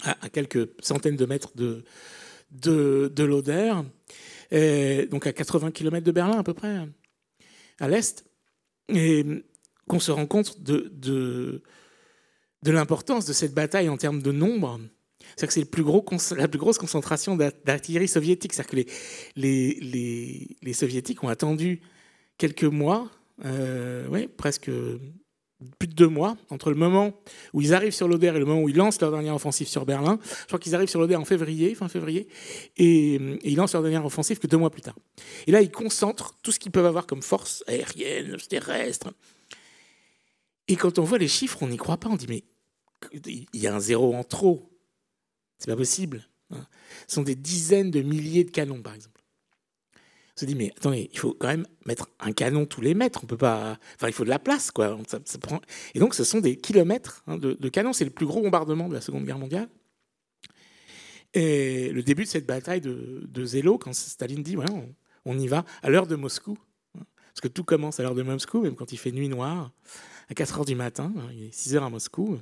à quelques centaines de mètres de l'Oder, donc à 80 km de Berlin à peu près, à l'est, et qu'on se rend compte de l'importance de cette bataille en termes de nombre. C'est-à-dire que c'est la plus grosse concentration d'artillerie soviétique. C'est-à-dire que les soviétiques ont attendu quelques mois, presque plus de 2 mois, entre le moment où ils arrivent sur l'Oder et le moment où ils lancent leur dernière offensive sur Berlin. Je crois qu'ils arrivent sur l'Oder fin février, et ils lancent leur dernière offensive que 2 mois plus tard. Et là, ils concentrent tout ce qu'ils peuvent avoir comme force aérienne, terrestre. Et quand on voit les chiffres, on n'y croit pas. On dit, mais il y a un zéro en trop. C'est pas possible. Ce sont des dizaines de milliers de canons, par exemple. On se dit, mais attendez, il faut quand même mettre un canon tous les mètres. On peut pas... Enfin, il faut de la place, quoi. Ça prend... Et donc, ce sont des kilomètres de canons. C'est le plus gros bombardement de la Seconde Guerre mondiale. Et le début de cette bataille de Zelo, quand Staline dit, voilà, on y va à l'heure de Moscou. Parce que tout commence à l'heure de Moscou, même quand il fait nuit noire, à 4h du matin. Il est 6h à Moscou.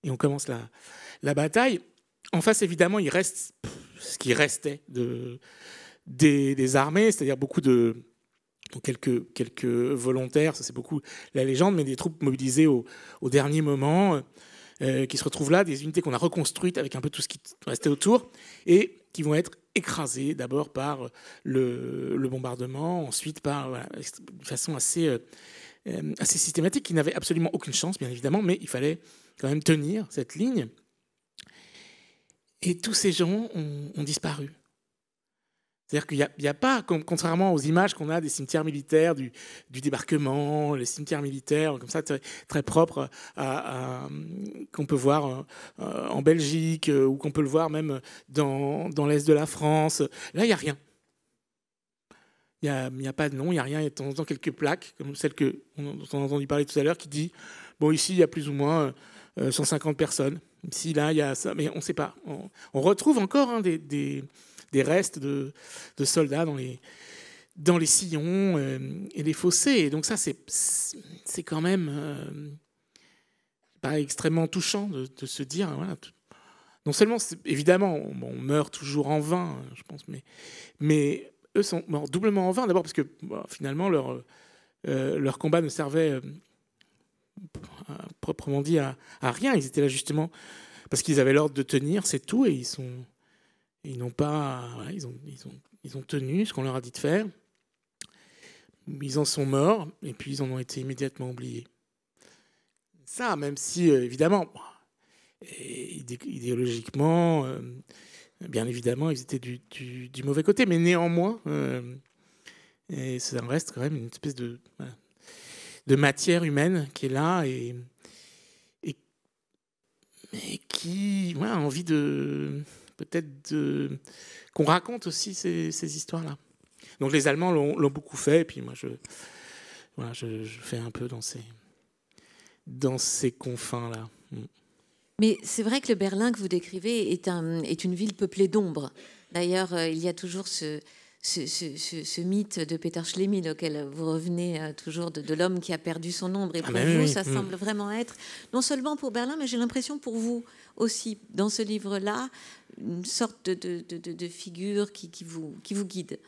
Et on commence la bataille. En face, évidemment, il reste ce qui restait des armées, c'est-à-dire beaucoup quelques volontaires, ça c'est beaucoup la légende, mais des troupes mobilisées au dernier moment, qui se retrouvent là, des unités qu'on a reconstruites avec un peu tout ce qui restait autour, et qui vont être écrasées d'abord par le bombardement, ensuite par de façon assez systématique, qui n'avait absolument aucune chance, bien évidemment, mais il fallait quand même tenir cette ligne. Et tous ces gens ont disparu. C'est-à-dire qu'il n'y a pas, contrairement aux images qu'on a des cimetières militaires, du débarquement, les cimetières militaires comme ça, très, très propres, qu'on peut voir en Belgique, ou qu'on peut le voir même dans l'est de la France. Là, il n'y a rien. Il n'y a pas de nom, il n'y a rien. Il y a de temps en temps quelques plaques, comme celle dont on a entendu parler tout à l'heure, qui dit, bon, ici, il y a plus ou moins 150 personnes. Ici, là, il y a ça, mais on ne sait pas. On retrouve encore des restes de soldats dans les sillons et les fossés. Et donc ça, c'est quand même pas extrêmement touchant de se dire... Voilà, non seulement, évidemment, on meurt toujours en vain, je pense, mais eux sont morts doublement en vain. D'abord parce que finalement, leur combat ne servait... proprement dit à rien. Ils étaient là justement parce qu'ils avaient l'ordre de tenir, c'est tout, et ils n'ont pas, voilà, ils ont tenu ce qu'on leur a dit de faire. Ils en sont morts et puis ils en ont été immédiatement oubliés. Ça, même si évidemment, idéologiquement, bien évidemment, ils étaient du mauvais côté, mais néanmoins, et ça reste quand même une espèce de matière humaine qui est là et qui a envie qu'on raconte aussi ces histoires-là. Donc les Allemands l'ont beaucoup fait, et puis moi je fais un peu dans ces confins-là. Mais c'est vrai que le Berlin que vous décrivez est une ville peuplée d'ombre. D'ailleurs, il y a toujours ce mythe de Peter Schlemihl auquel vous revenez toujours, de l'homme qui a perdu son ombre. Et pour vous, ça semble vraiment être, non seulement pour Berlin, mais j'ai l'impression pour vous aussi, dans ce livre-là, une sorte de figure qui vous guide.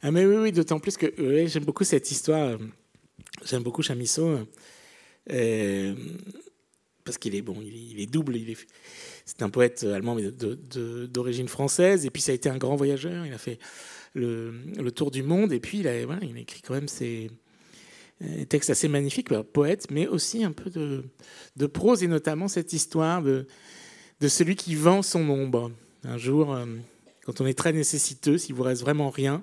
Ah mais oui, d'autant plus que j'aime beaucoup cette histoire. J'aime beaucoup Chamisso. Parce qu'il est bon, il est double. C'est un poète allemand mais d'origine française. Et puis ça a été un grand voyageur. Il a fait le tour du monde. Et puis il a écrit quand même ses textes assez magnifiques, poète, mais aussi un peu de prose, et notamment cette histoire de celui qui vend son ombre. Un jour, quand on est très nécessiteux, s'il vous reste vraiment rien,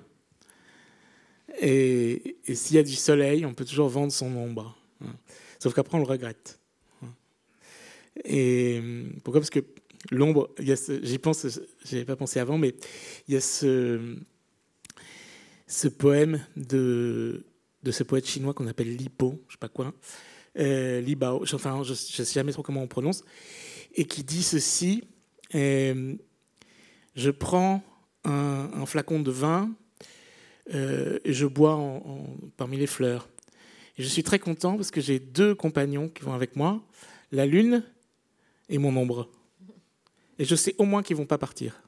et s'il y a du soleil, on peut toujours vendre son ombre. Sauf qu'après, on le regrette. Et pourquoi ? Parce que l'ombre, j'y pense, je n'avais pas pensé avant, mais il y a ce poème de ce poète chinois qu'on appelle Lipo, je sais pas quoi, Libao, enfin, je ne sais jamais trop comment on prononce, et qui dit ceci, je prends un flacon de vin et je bois parmi les fleurs. Et je suis très content parce que j'ai 2 compagnons qui vont avec moi, la lune et mon ombre. Et je sais au moins qu'ils ne vont pas partir.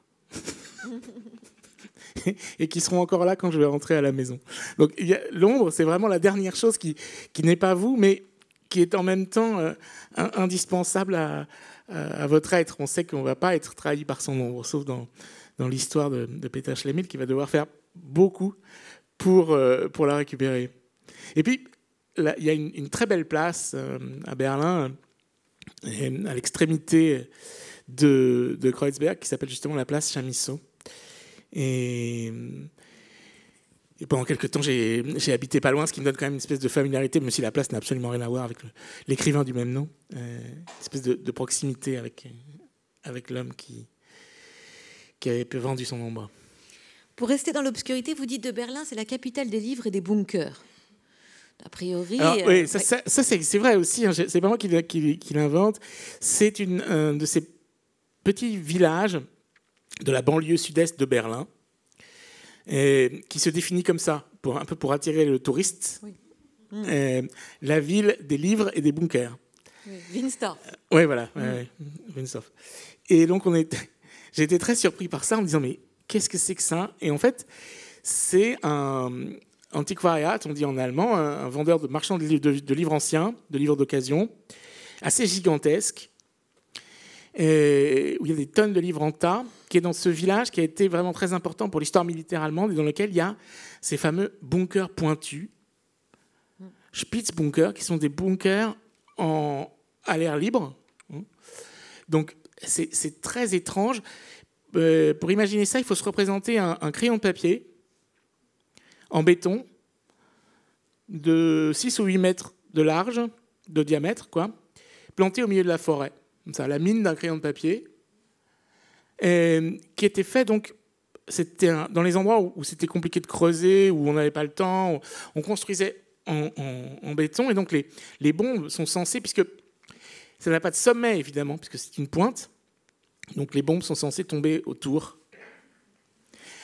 Et qui seront encore là quand je vais rentrer à la maison. Donc l'ombre, c'est vraiment la dernière chose qui n'est pas vous, mais qui est en même temps indispensable à votre être. On sait qu'on ne va pas être trahi par son ombre, sauf dans l'histoire de Peter Schlemihl, qui va devoir faire beaucoup pour la récupérer. Et puis, là, il y a une très belle place à Berlin, à l'extrémité de Kreuzberg, qui s'appelle justement la place Chamisso. Et pendant quelques temps, j'ai habité pas loin, ce qui me donne quand même une espèce de familiarité, même si la place n'a absolument rien à voir avec l'écrivain du même nom. Une espèce de proximité avec l'homme qui avait vendu son ombre. Pour rester dans l'obscurité, vous dites de Berlin, c'est la capitale des livres et des bunkers. A priori... Alors, oui, ça c'est vrai aussi, hein, c'est pas moi qui l'invente. C'est un de ces petits villages de la banlieue sud-est de Berlin, qui se définit comme ça, un peu pour attirer le touriste. Oui. La ville des livres et des bunkers. Oui, Winsdorf. Oui, voilà, Winsdorf. Et donc, j'ai été très surpris par ça, en me disant, mais qu'est-ce que c'est que ça ? Et en fait, c'est un antiquariat, on dit en allemand, un vendeur de marchand de livres anciens, de livres d'occasion, assez gigantesque, où il y a des tonnes de livres en tas, qui est dans ce village qui a été vraiment très important pour l'histoire militaire allemande, et dans lequel il y a ces fameux bunkers pointus, Spitzbunker, qui sont des bunkers à l'air libre. Donc c'est très étrange. Pour imaginer ça, il faut se représenter un crayon de papier en béton de 6 ou 8 mètres de large, de diamètre, quoi, planté au milieu de la forêt. Ça, la mine d'un crayon de papier, qui était fait, donc, c'était dans les endroits où c'était compliqué de creuser, où on n'avait pas le temps, on construisait en béton, et donc les bombes sont censées, puisque ça n'a pas de sommet, évidemment, puisque c'est une pointe, donc les bombes sont censées tomber autour.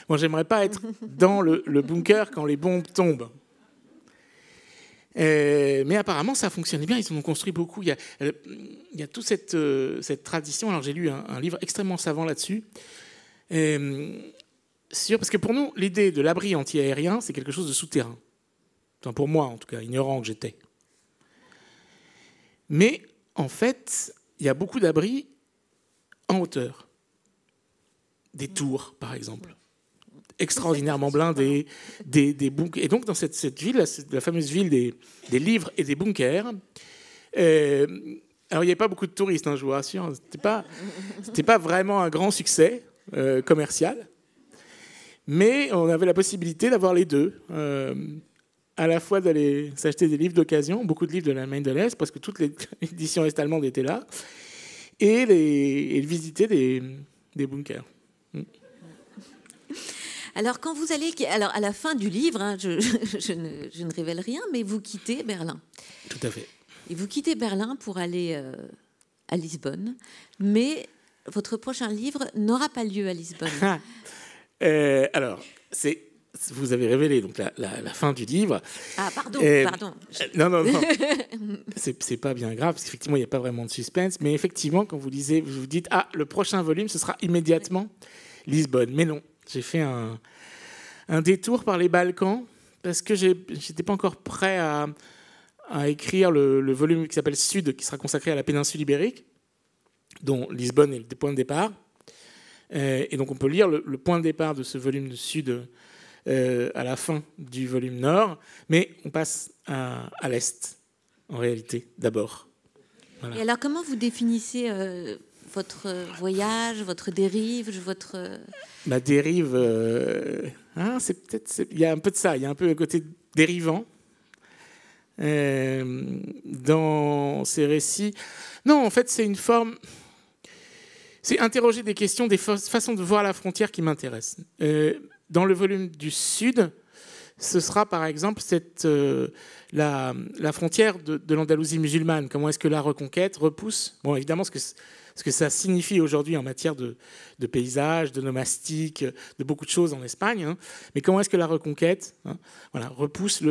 Moi, j'aimerais pas être dans le bunker quand les bombes tombent. Mais apparemment, ça fonctionnait bien. Ils en ont construit beaucoup. Il y a toute cette tradition. Alors, j'ai lu un livre extrêmement savant là-dessus. Parce que pour nous, l'idée de l'abri anti-aérien, c'est quelque chose de souterrain. Enfin, pour moi, en tout cas, ignorant que j'étais. Mais, en fait, il y a beaucoup d'abris en hauteur. Des tours, par exemple. Extraordinairement blindés, des bunkers. Et donc, dans cette ville, la fameuse ville des livres et des bunkers, alors il n'y avait pas beaucoup de touristes, hein, je vous rassure. C'était pas vraiment un grand succès commercial, mais on avait la possibilité d'avoir les deux. À la fois d'aller s'acheter des livres d'occasion, beaucoup de livres de l'Allemagne de l'Est, parce que toutes les éditions est-allemandes étaient là, et de visiter des bunkers. Alors, quand vous allez... Alors, à la fin du livre, hein, je ne révèle rien, mais vous quittez Berlin. Tout à fait. Et vous quittez Berlin pour aller à Lisbonne, mais votre prochain livre n'aura pas lieu à Lisbonne. Alors, vous avez révélé donc la fin du livre. Ah, pardon. Non. c'est pas bien grave, parce qu'effectivement, il n'y a pas vraiment de suspense. Mais effectivement, quand vous vous dites, le prochain volume, ce sera immédiatement Lisbonne. Mais non, j'ai fait un un détour par les Balkans, parce que je n'étais pas encore prêt à écrire le volume qui s'appelle Sud, qui sera consacré à la péninsule ibérique, dont Lisbonne est le point de départ. Et donc on peut lire le point de départ de ce volume de Sud à la fin du volume Nord, mais on passe à l'Est, en réalité, d'abord. Voilà. Et alors, comment vous définissez votre voyage, votre dérive, votre... Ma dérive, il y a un peu de ça, il y a un peu le côté dérivant dans ces récits. Non, en fait, c'est une forme... C'est interroger des questions, des façons de voir la frontière qui m'intéressent. Dans le volume du Sud, ce sera par exemple la frontière de l'Andalousie musulmane. Comment est-ce que la reconquête repousse, bon, évidemment, ce que ça signifie aujourd'hui en matière de paysage, de nomastique, de beaucoup de choses en Espagne, hein, mais comment est-ce que la reconquête, hein, voilà, repousse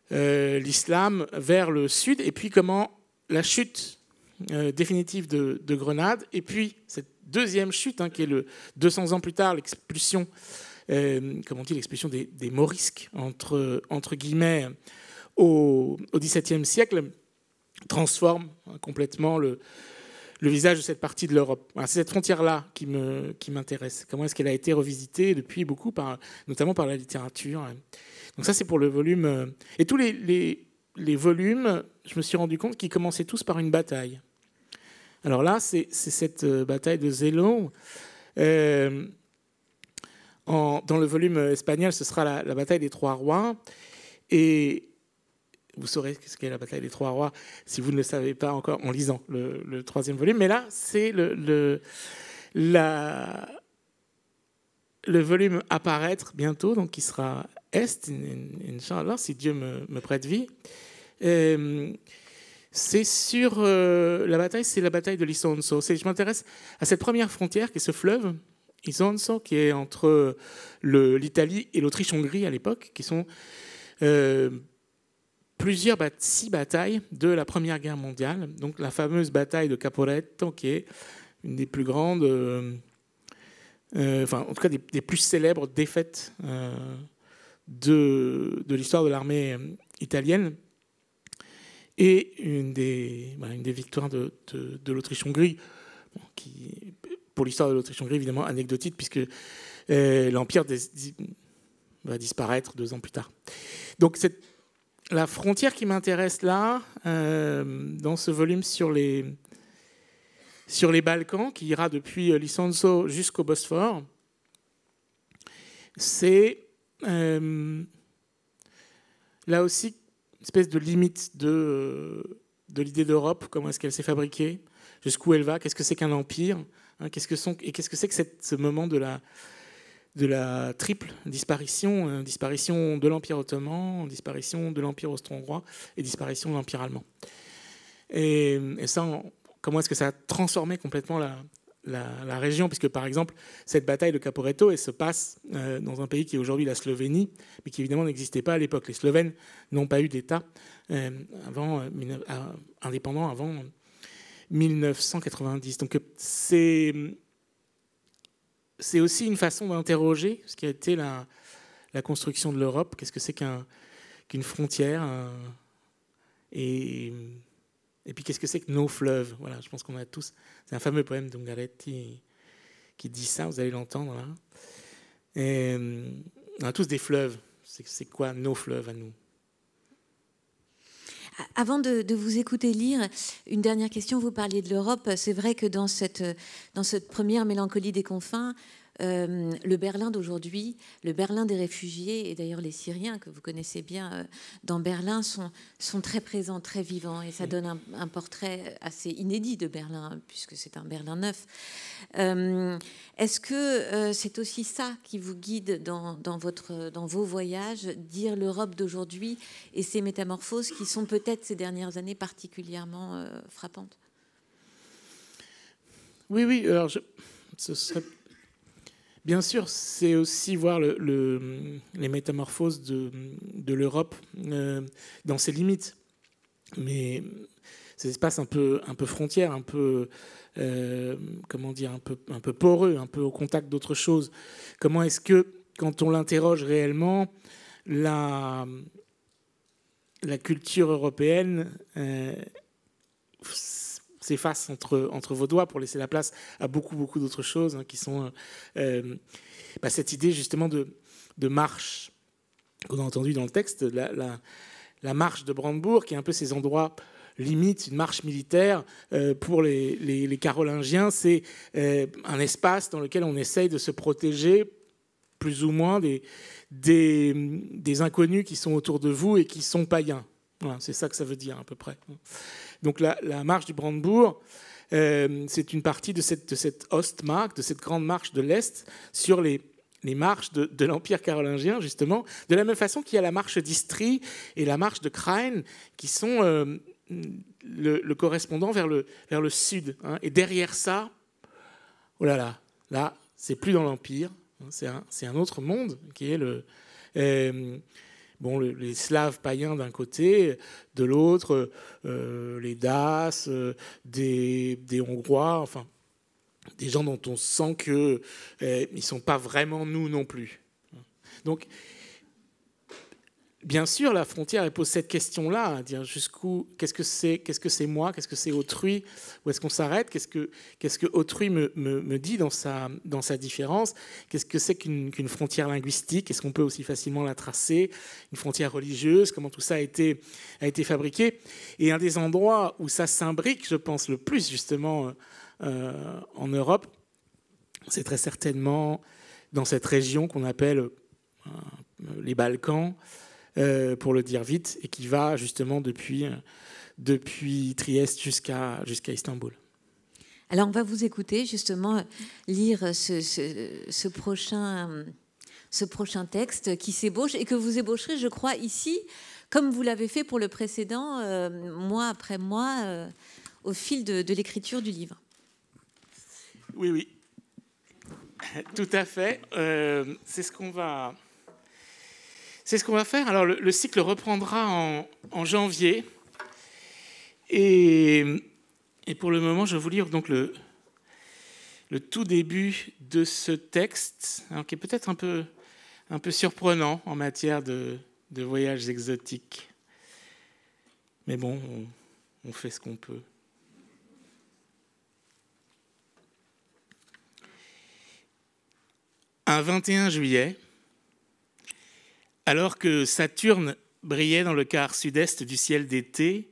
l'islam vers le Sud, et puis comment la chute définitive de Grenade, et puis cette deuxième chute, hein, qui est 200 ans plus tard, l'expulsion, comment on dit, l'expulsion des Morisques, entre guillemets, au XVIIe siècle, transforme complètement le visage de cette partie de l'Europe. Voilà, c'est cette frontière-là qui m'intéresse. Comment est-ce qu'elle a été revisitée depuis beaucoup, notamment par la littérature. Donc ça, c'est pour le volume. Et tous les volumes, je me suis rendu compte qu'ils commençaient tous par une bataille. Alors là, c'est cette bataille de Zélon. Dans le volume espagnol, ce sera la bataille des Trois Rois. Et vous saurez ce qu'est la bataille des Trois Rois si vous ne le savez pas encore en lisant le troisième volume. Mais là, c'est le volume à paraître bientôt, donc qui sera Est, Inch'Allah, si Dieu me prête vie. C'est sur la bataille, c'est la bataille de l'Isonzo. Je m'intéresse à cette première frontière qui est ce fleuve, Isonzo, qui est entre l'Italie et l'Autriche-Hongrie à l'époque, qui sont 6 batailles de la Première Guerre mondiale. Donc la fameuse bataille de Caporetto, qui est une des plus grandes, en tout cas des plus célèbres défaites de l'histoire de l'armée italienne. Et une des victoires de l'Autriche-Hongrie, qui, pour l'histoire de l'Autriche-Hongrie, évidemment anecdotique, puisque l'Empire va disparaître 2 ans plus tard. Donc la frontière qui m'intéresse là, dans ce volume sur les Balkans, qui ira depuis l'Isonzo jusqu'au Bosphore, c'est là aussi une espèce de limite de l'idée d'Europe, comment est-ce qu'elle s'est fabriquée, jusqu'où elle va, qu'est-ce que c'est qu'un empire, hein, qu'est-ce que c'est que ce moment de la triple disparition, disparition de l'Empire ottoman, disparition de l'Empire austro-hongrois et disparition de l'Empire allemand. Et ça, comment est-ce que ça a transformé complètement la région, puisque par exemple cette bataille de Caporetto, elle se passe dans un pays qui est aujourd'hui la Slovénie, mais qui évidemment n'existait pas à l'époque. Les Slovènes n'ont pas eu d'État indépendant avant 1990. Donc c'est aussi une façon d'interroger ce qui a été la construction de l'Europe. Qu'est-ce que c'est qu'une frontière, et puis qu'est-ce que c'est que nos fleuves. Voilà, je pense qu'on a tous... C'est un fameux poème d'Ungaretti qui dit ça, vous allez l'entendre là. Et on a tous des fleuves. C'est quoi nos fleuves à nous? Avant de vous écouter lire, une dernière question. Vous parliez de l'Europe. C'est vrai que dans cette première mélancolie des confins, le Berlin d'aujourd'hui, le Berlin des réfugiés, et d'ailleurs les Syriens que vous connaissez bien dans Berlin, sont très présents, très vivants, et ça donne un portrait assez inédit de Berlin, puisque c'est un Berlin neuf. Est-ce que c'est aussi ça qui vous guide dans vos voyages, dire l'Europe d'aujourd'hui et ses métamorphoses qui sont peut-être ces dernières années particulièrement frappantes? Oui, alors ce serait... Bien sûr, c'est aussi voir les métamorphoses de l'Europe dans ses limites, mais ces espaces un peu frontières, un peu comment dire, un peu poreux, un peu au contact d'autre chose. Comment est-ce que quand on l'interroge réellement, la culture européenne s'efface entre vos doigts pour laisser la place à beaucoup d'autres choses, qui sont cette idée justement de marche qu'on a entendue dans le texte, la marche de Brandebourg, qui est un peu ces endroits limites, une marche militaire. Pour les Carolingiens, c'est un espace dans lequel on essaye de se protéger plus ou moins des inconnus qui sont autour de vous et qui sont païens. Voilà, c'est ça que ça veut dire à peu près. Donc la marche du Brandebourg, c'est une partie de cette Ostmark, de cette grande marche de l'Est sur les marches de l'Empire carolingien, justement, de la même façon qu'il y a la marche d'Istrie et la marche de Krain, qui sont le correspondant vers le sud. Et derrière ça, oh là, c'est plus dans l'Empire, c'est un autre monde qui est les Slaves païens d'un côté, de l'autre, les Daces, des Hongrois, enfin, des gens dont on sent qu'ils ne sont pas vraiment nous non plus. Donc, bien sûr, la frontière, elle pose cette question-là, à dire jusqu'où, qu'est-ce que c'est moi, qu'est-ce que c'est autrui, où est-ce qu'on s'arrête, qu'est-ce que autrui me dit dans sa différence, qu'est-ce que c'est qu'une frontière linguistique, est-ce qu'on peut aussi facilement la tracer, une frontière religieuse, comment tout ça a été fabriqué. Et un des endroits où ça s'imbrique, je pense, le plus justement en Europe, c'est très certainement dans cette région qu'on appelle les Balkans, pour le dire vite, et qui va justement depuis Trieste jusqu'à Istanbul. Alors on va vous écouter justement lire ce prochain texte qui s'ébauche et que vous ébaucherez, je crois, ici, comme vous l'avez fait pour le précédent, mois après mois, au fil de l'écriture du livre. Oui, tout à fait. C'est ce qu'on va faire. Alors, le cycle reprendra en janvier. Et pour le moment, je vais vous lire donc le tout début de ce texte, qui est peut-être un peu surprenant en matière de voyages exotiques. Mais bon, on fait ce qu'on peut. Un 21 juillet, alors que Saturne brillait dans le quart sud-est du ciel d'été,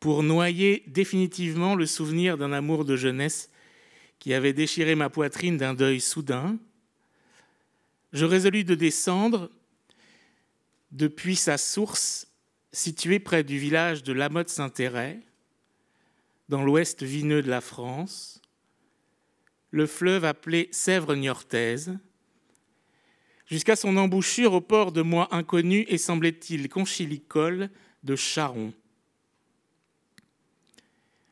pour noyer définitivement le souvenir d'un amour de jeunesse qui avait déchiré ma poitrine d'un deuil soudain, je résolus de descendre depuis sa source située près du village de La Motte-Saint-Héret, dans l'ouest vineux de la France, le fleuve appelé Sèvre-Niortaise, jusqu'à son embouchure au port de moi inconnu et semblait-il conchilicole de Charon.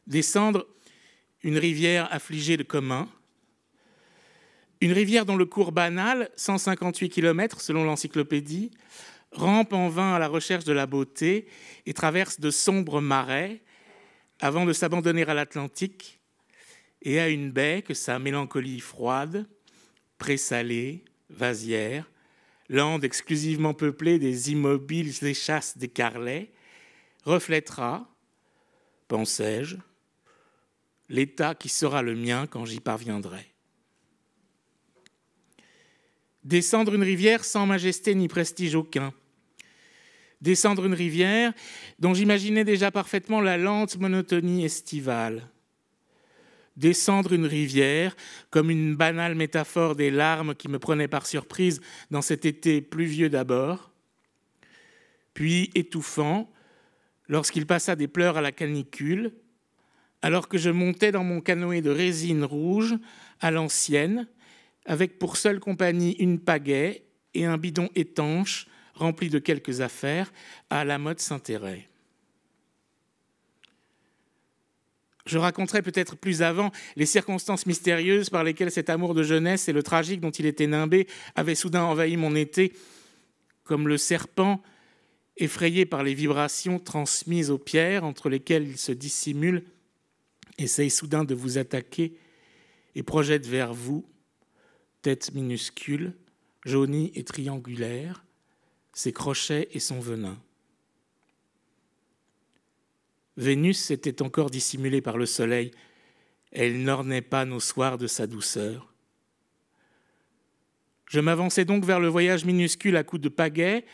Descendre une rivière affligée de commun, une rivière dont le cours banal, 158 km selon l'encyclopédie, rampe en vain à la recherche de la beauté et traverse de sombres marais avant de s'abandonner à l'Atlantique et à une baie que sa mélancolie froide, présalée, vasière, lande exclusivement peuplée des immobiles échasses des carlets, reflètera, pensais-je, l'état qui sera le mien quand j'y parviendrai. Descendre une rivière sans majesté ni prestige aucun. Descendre une rivière dont j'imaginais déjà parfaitement la lente monotonie estivale. Descendre une rivière comme une banale métaphore des larmes qui me prenaient par surprise dans cet été pluvieux d'abord, puis étouffant lorsqu'il passa des pleurs à la canicule, alors que je montais dans mon canoë de résine rouge à l'ancienne, avec pour seule compagnie une pagaie et un bidon étanche rempli de quelques affaires à La Motte-Saint-Héret. Je raconterai peut-être plus avant les circonstances mystérieuses par lesquelles cet amour de jeunesse et le tragique dont il était nimbé avaient soudain envahi mon été, comme le serpent effrayé par les vibrations transmises aux pierres entre lesquelles il se dissimule, essaye soudain de vous attaquer et projette vers vous, tête minuscule, jaunie et triangulaire, ses crochets et son venin. Vénus était encore dissimulée par le soleil. Elle n'ornait pas nos soirs de sa douceur. Je m'avançais donc vers le voyage minuscule à coups de pagaie.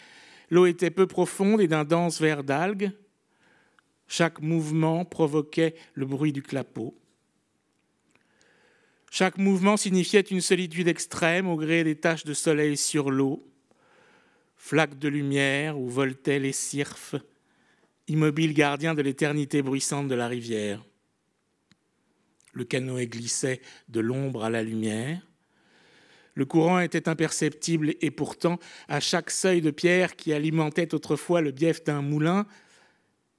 L'eau était peu profonde et d'un dense vert d'algues. Chaque mouvement provoquait le bruit du clapot. Chaque mouvement signifiait une solitude extrême au gré des taches de soleil sur l'eau, flaques de lumière où voltaient les cirfes, immobiles gardiens de l'éternité bruissante de la rivière. Le canoë glissait de l'ombre à la lumière. Le courant était imperceptible et pourtant, à chaque seuil de pierre qui alimentait autrefois le bief d'un moulin,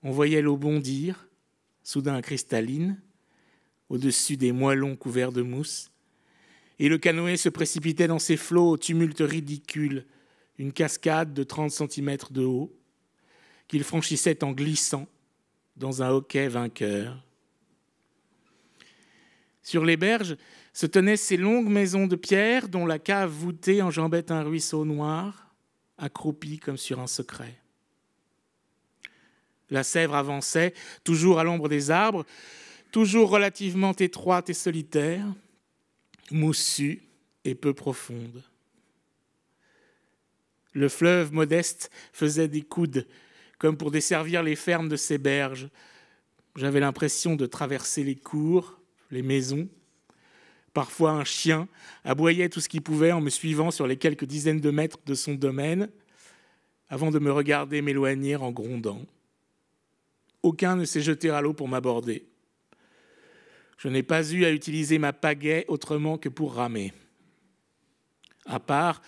on voyait l'eau bondir, soudain cristalline, au-dessus des moellons couverts de mousse, et le canoë se précipitait dans ses flots au tumulte ridicule, une cascade de 30 cm de haut, qu'il franchissait en glissant dans un hoquet vainqueur. Sur les berges se tenaient ces longues maisons de pierre dont la cave voûtée enjambait un ruisseau noir, accroupi comme sur un secret. La Sèvre avançait, toujours à l'ombre des arbres, toujours relativement étroite et solitaire, moussue et peu profonde. Le fleuve modeste faisait des coudes, comme pour desservir les fermes de ses berges. J'avais l'impression de traverser les cours, les maisons. Parfois un chien aboyait tout ce qu'il pouvait en me suivant sur les quelques dizaines de mètres de son domaine, avant de me regarder m'éloigner en grondant. Aucun ne s'est jeté à l'eau pour m'aborder. Je n'ai pas eu à utiliser ma pagaie autrement que pour ramer. À part,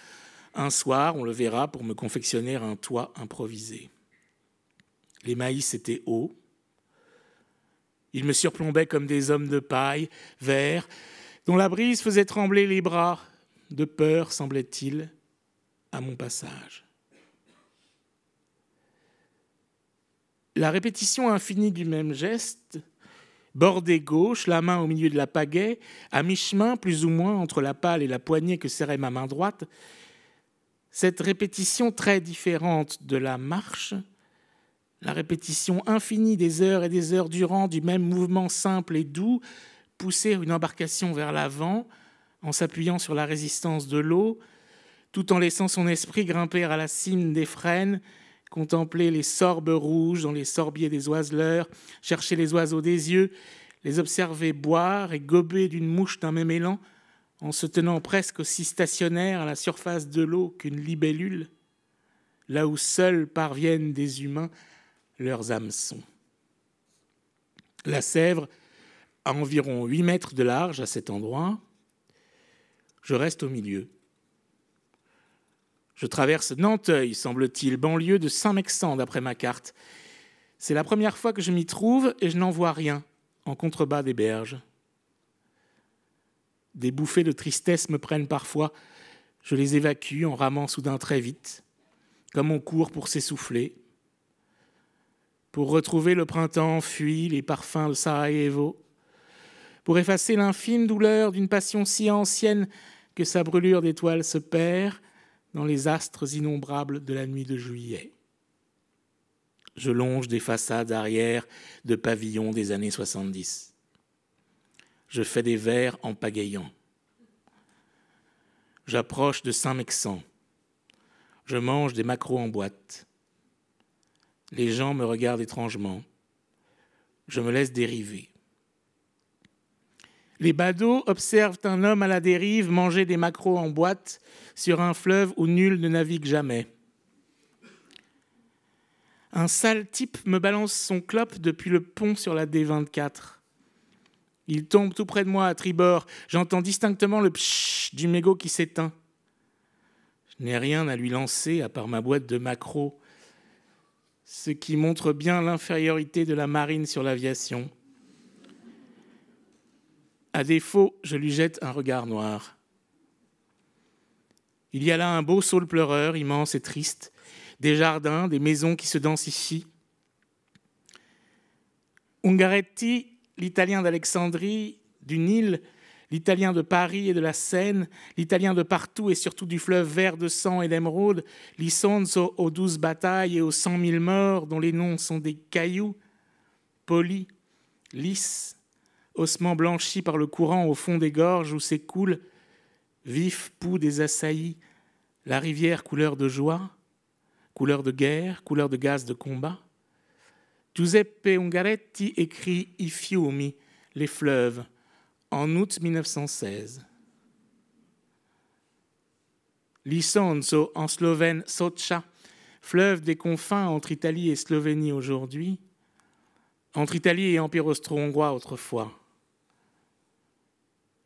un soir, on le verra, pour me confectionner un toit improvisé. Les maïs étaient hauts. Ils me surplombaient comme des hommes de paille, verts, dont la brise faisait trembler les bras, de peur, semblait-il, à mon passage. La répétition infinie du même geste, bordée gauche, la main au milieu de la pagaie, à mi-chemin, plus ou moins, entre la pale et la poignée que serrait ma main droite, cette répétition très différente de la marche, la répétition infinie des heures et des heures durant du même mouvement simple et doux, pousser une embarcation vers l'avant en s'appuyant sur la résistance de l'eau, tout en laissant son esprit grimper à la cime des frênes, contempler les sorbes rouges dans les sorbiers des oiseleurs, chercher les oiseaux des yeux, les observer boire et gober d'une mouche d'un même élan, en se tenant presque aussi stationnaire à la surface de l'eau qu'une libellule, là où seuls parviennent des humains leurs hameçons. La Sèvre a environ 8 mètres de large à cet endroit. Je reste au milieu. Je traverse Nanteuil, semble-t-il, banlieue de Saint-Mexan d'après ma carte. C'est la première fois que je m'y trouve et je n'en vois rien en contrebas des berges. Des bouffées de tristesse me prennent parfois. Je les évacue en ramant soudain très vite, comme on court pour s'essouffler. Pour retrouver le printemps enfui, les parfums de Sarajevo, pour effacer l'infime douleur d'une passion si ancienne que sa brûlure d'étoiles se perd dans les astres innombrables de la nuit de juillet. Je longe des façades arrière de pavillons des années 70. Je fais des vers en pagayant. J'approche de Saint-Mexan. Je mange des maquereaux en boîte. Les gens me regardent étrangement. Je me laisse dériver. Les badauds observent un homme à la dérive manger des maquereaux en boîte sur un fleuve où nul ne navigue jamais. Un sale type me balance son clope depuis le pont sur la D24. Il tombe tout près de moi à tribord. J'entends distinctement le pshhh du mégot qui s'éteint. Je n'ai rien à lui lancer à part ma boîte de maquereaux, ce qui montre bien l'infériorité de la marine sur l'aviation. À défaut, je lui jette un regard noir. Il y a là un beau saule pleureur, immense et triste, des jardins, des maisons qui se densifient. Ungaretti, l'Italien d'Alexandrie, du Nil, l'italien de Paris et de la Seine, l'italien de partout et surtout du fleuve vert de sang et d'émeraude, l'Isonzo aux 12 batailles et aux 100 000 morts dont les noms sont des cailloux, polis, lisses, ossements blanchis par le courant au fond des gorges où s'écoule, vif pouls des assaillis, la rivière couleur de joie, couleur de guerre, couleur de gaz de combat. Giuseppe Ungaretti écrit I fiumi, les fleuves, en août 1916. L'Isonzo, en slovène Socha, fleuve des confins entre Italie et Slovénie aujourd'hui, entre Italie et Empire austro-hongrois autrefois.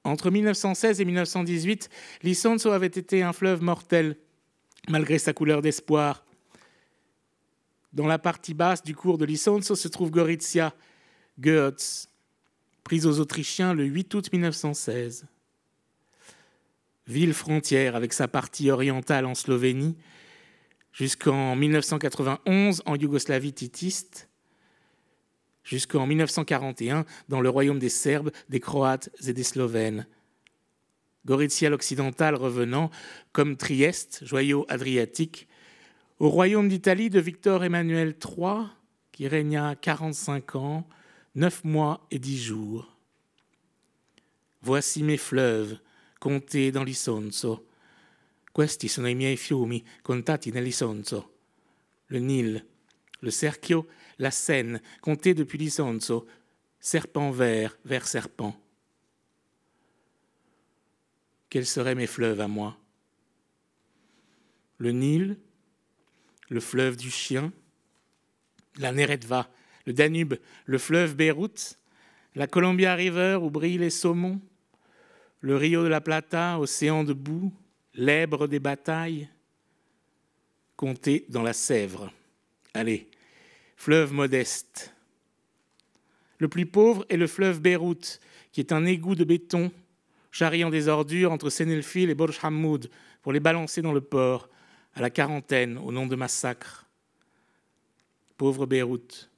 Entre 1916 et 1918, l'Isonzo avait été un fleuve mortel, malgré sa couleur d'espoir. Dans la partie basse du cours de l'Isonzo se trouve Gorizia, Goetz, prise aux Autrichiens le 8 août 1916. Ville frontière avec sa partie orientale en Slovénie, jusqu'en 1991 en Yougoslavie titiste, jusqu'en 1941 dans le royaume des Serbes, des Croates et des Slovènes. Gorizia l'occidental revenant, comme Trieste, joyau adriatique, au royaume d'Italie de Victor Emmanuel III, qui régna 45 ans, 9 mois et 10 jours. Voici mes fleuves, contés dans l'Isonzo. Questi sono i miei fiumi, contati nell'Isonzo. Le Nil, le Serchio, la Seine, comptés depuis l'Isonzo, serpent vers serpent. Quels seraient mes fleuves à moi? Le Nil, le fleuve du Chien, la Neretva, le Danube, le fleuve Beyrouth, la Columbia River où brillent les saumons, le Rio de la Plata, océan de boue, l'Èbre des batailles, comptés dans la Sèvre. Allez, fleuve modeste. Le plus pauvre est le fleuve Beyrouth, qui est un égout de béton, charriant des ordures entre Senelfil et Borj Hamoud pour les balancer dans le port, à la quarantaine, au nom de massacres. Pauvre Beyrouth,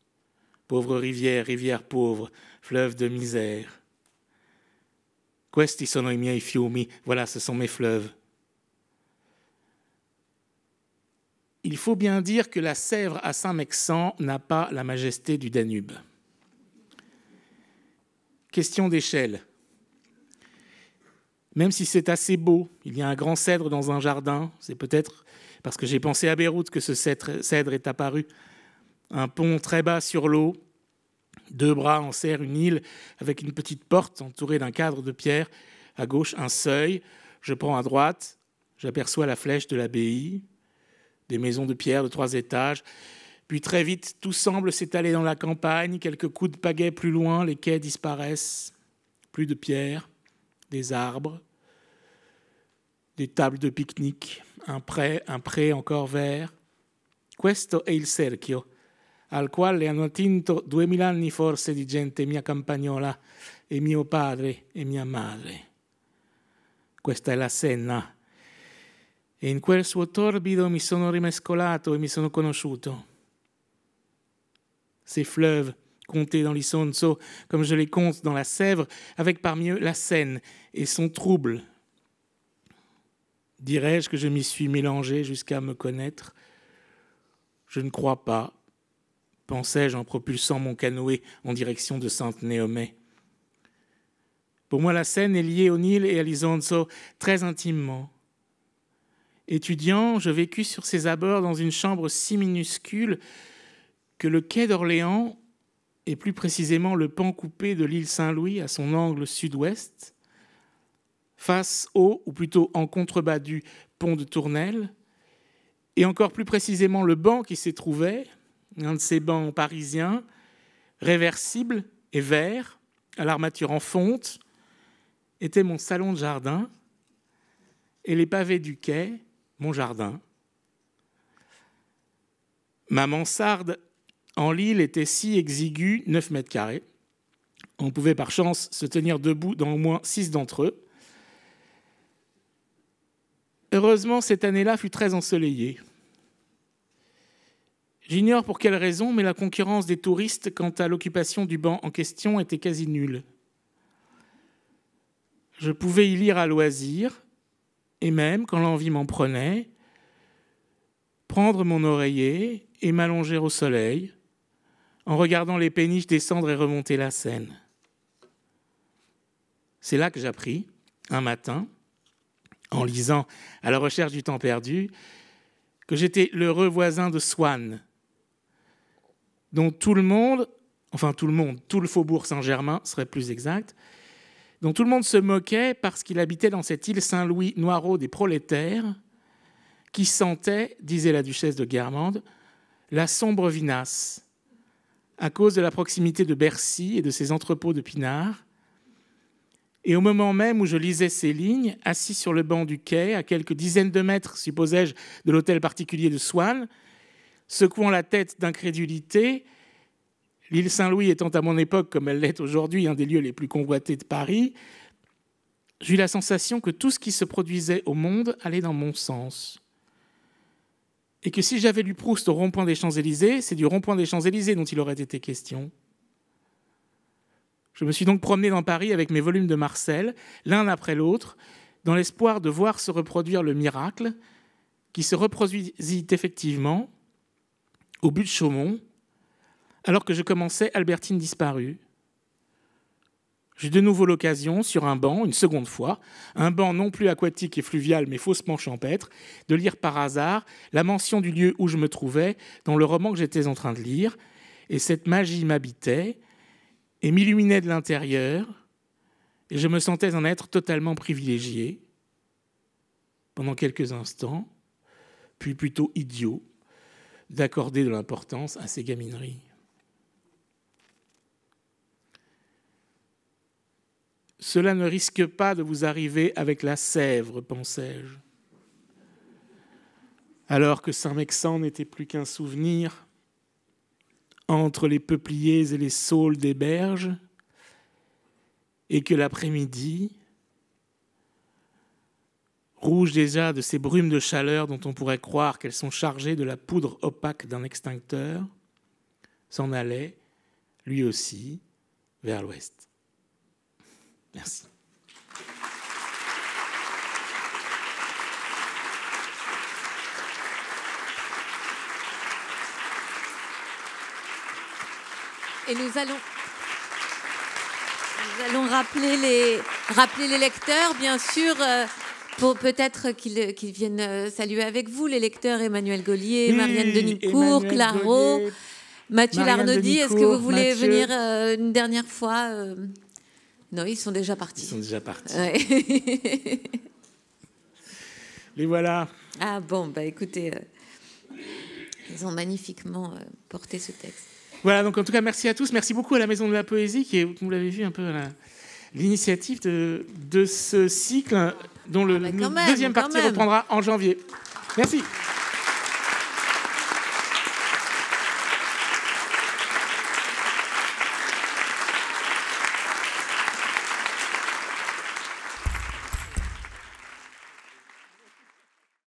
pauvre rivière, rivière pauvre, fleuve de misère. Questi sono i miei fiumi, voilà, ce sont mes fleuves. Il faut bien dire que la Sèvre à Saint-Mexan n'a pas la majesté du Danube. Question d'échelle. Même si c'est assez beau, il y a un grand cèdre dans un jardin, c'est peut-être parce que j'ai pensé à Beyrouth que ce cèdre est apparu. Un pont très bas sur l'eau, 2 bras enserrent une île avec une petite porte entourée d'un cadre de pierre. À gauche, un seuil. Je prends à droite, j'aperçois la flèche de l'abbaye, des maisons de pierre de 3 étages. Puis très vite, tout semble s'étaler dans la campagne. Quelques coups de pagaie plus loin, les quais disparaissent. Plus de pierre, des arbres, des tables de pique-nique, un pré encore vert. Questo è il cerchio, al quale hanno attinto 2000 anni forse di gente mia campagnola e mio padre e mia madre. Questa è la Senna. E in quel suo torbido mi sono rimescolato e mi sono conosciuto. Ces fleuves, comptés dans l'Isonzo, comme je les compte dans la Sèvre, avec parmi eux la Seine et son trouble. Dirais-je que je m'y suis mélangé jusqu'à me connaître? Je ne crois pas, pensais-je en propulsant mon canoë en direction de Sainte-Néomée. Pour moi, la Seine est liée au Nil et à l'Isonzo très intimement. Étudiant, je vécus sur ses abords dans une chambre si minuscule que le quai d'Orléans, et plus précisément le pan coupé de l'île Saint-Louis à son angle sud-ouest, face au, ou plutôt en contrebas du pont de Tournelle, et encore plus précisément le banc qui s'y trouvait, un de ces bancs parisiens, réversible et vert, à l'armature en fonte, était mon salon de jardin, et les pavés du quai, mon jardin. Ma mansarde en Lille était si exiguë, 9 mètres carrés. On pouvait par chance se tenir debout dans au moins 6 d'entre eux. Heureusement, cette année-là fut très ensoleillée. J'ignore pour quelle raison, mais la concurrence des touristes quant à l'occupation du banc en question était quasi nulle. je pouvais y lire à loisir, et même, quand l'envie m'en prenait, prendre mon oreiller et m'allonger au soleil, en regardant les péniches descendre et remonter la Seine. C'est là que j'appris, un matin, en lisant À la recherche du temps perdu, que j'étais l'heureux voisin de Swann, dont tout le monde, tout le faubourg Saint-Germain serait plus exact, dont tout le monde se moquait parce qu'il habitait dans cette île Saint-Louis noiraud des prolétaires, qui sentait, disait la duchesse de Guermantes, la sombre vinasse, à cause de la proximité de Bercy et de ses entrepôts de pinards. Et au moment même où je lisais ces lignes, assis sur le banc du quai, à quelques dizaines de mètres, supposais-je, de l'hôtel particulier de Swann, secouant la tête d'incrédulité, l'île Saint-Louis étant à mon époque, comme elle l'est aujourd'hui, un des lieux les plus convoités de Paris, j'ai eu la sensation que tout ce qui se produisait au monde allait dans mon sens. Et que si j'avais lu Proust au rond-point des Champs-Élysées, c'est du rond-point des Champs-Élysées dont il aurait été question. Je me suis donc promené dans Paris avec mes volumes de Marcel, l'un après l'autre, dans l'espoir de voir se reproduire le miracle qui se reproduisit effectivement au but de Chaumont, alors que je commençais Albertine disparue. J'ai de nouveau l'occasion, sur un banc, une seconde fois, un banc non plus aquatique et fluvial, mais faussement champêtre, de lire par hasard la mention du lieu où je me trouvais dans le roman que j'étais en train de lire, et cette magie m'habitait et m'illuminait de l'intérieur, et je me sentais un être totalement privilégié, pendant quelques instants, puis plutôt idiot, d'accorder de l'importance à ces gamineries. Cela ne risque pas de vous arriver avec la Sèvre, pensais-je. Alors que Saint-Mexan n'était plus qu'un souvenir, entre les peupliers et les saules des berges, et que l'après-midi, rouge déjà de ces brumes de chaleur dont on pourrait croire qu'elles sont chargées de la poudre opaque d'un extincteur, s'en allait, lui aussi, vers l'ouest. Merci. Et nous allons rappeler les lecteurs, bien sûr, pour peut-être qu'ils viennent saluer avec vous, les lecteurs Emmanuel Gaulier, oui, Marianne Denicourt, Claro, Mathieu Larnaudy. Est-ce que vous voulez venir une dernière fois Non, ils sont déjà partis. Ils sont déjà partis. Ouais. Les voilà. Ah bon, bah écoutez, ils ont magnifiquement porté ce texte. Voilà, donc en tout cas, merci à tous. Merci beaucoup à la Maison de la Poésie, qui est, vous l'avez vu, un peu l'initiative de ce cycle, dont la deuxième partie reprendra en janvier. Merci.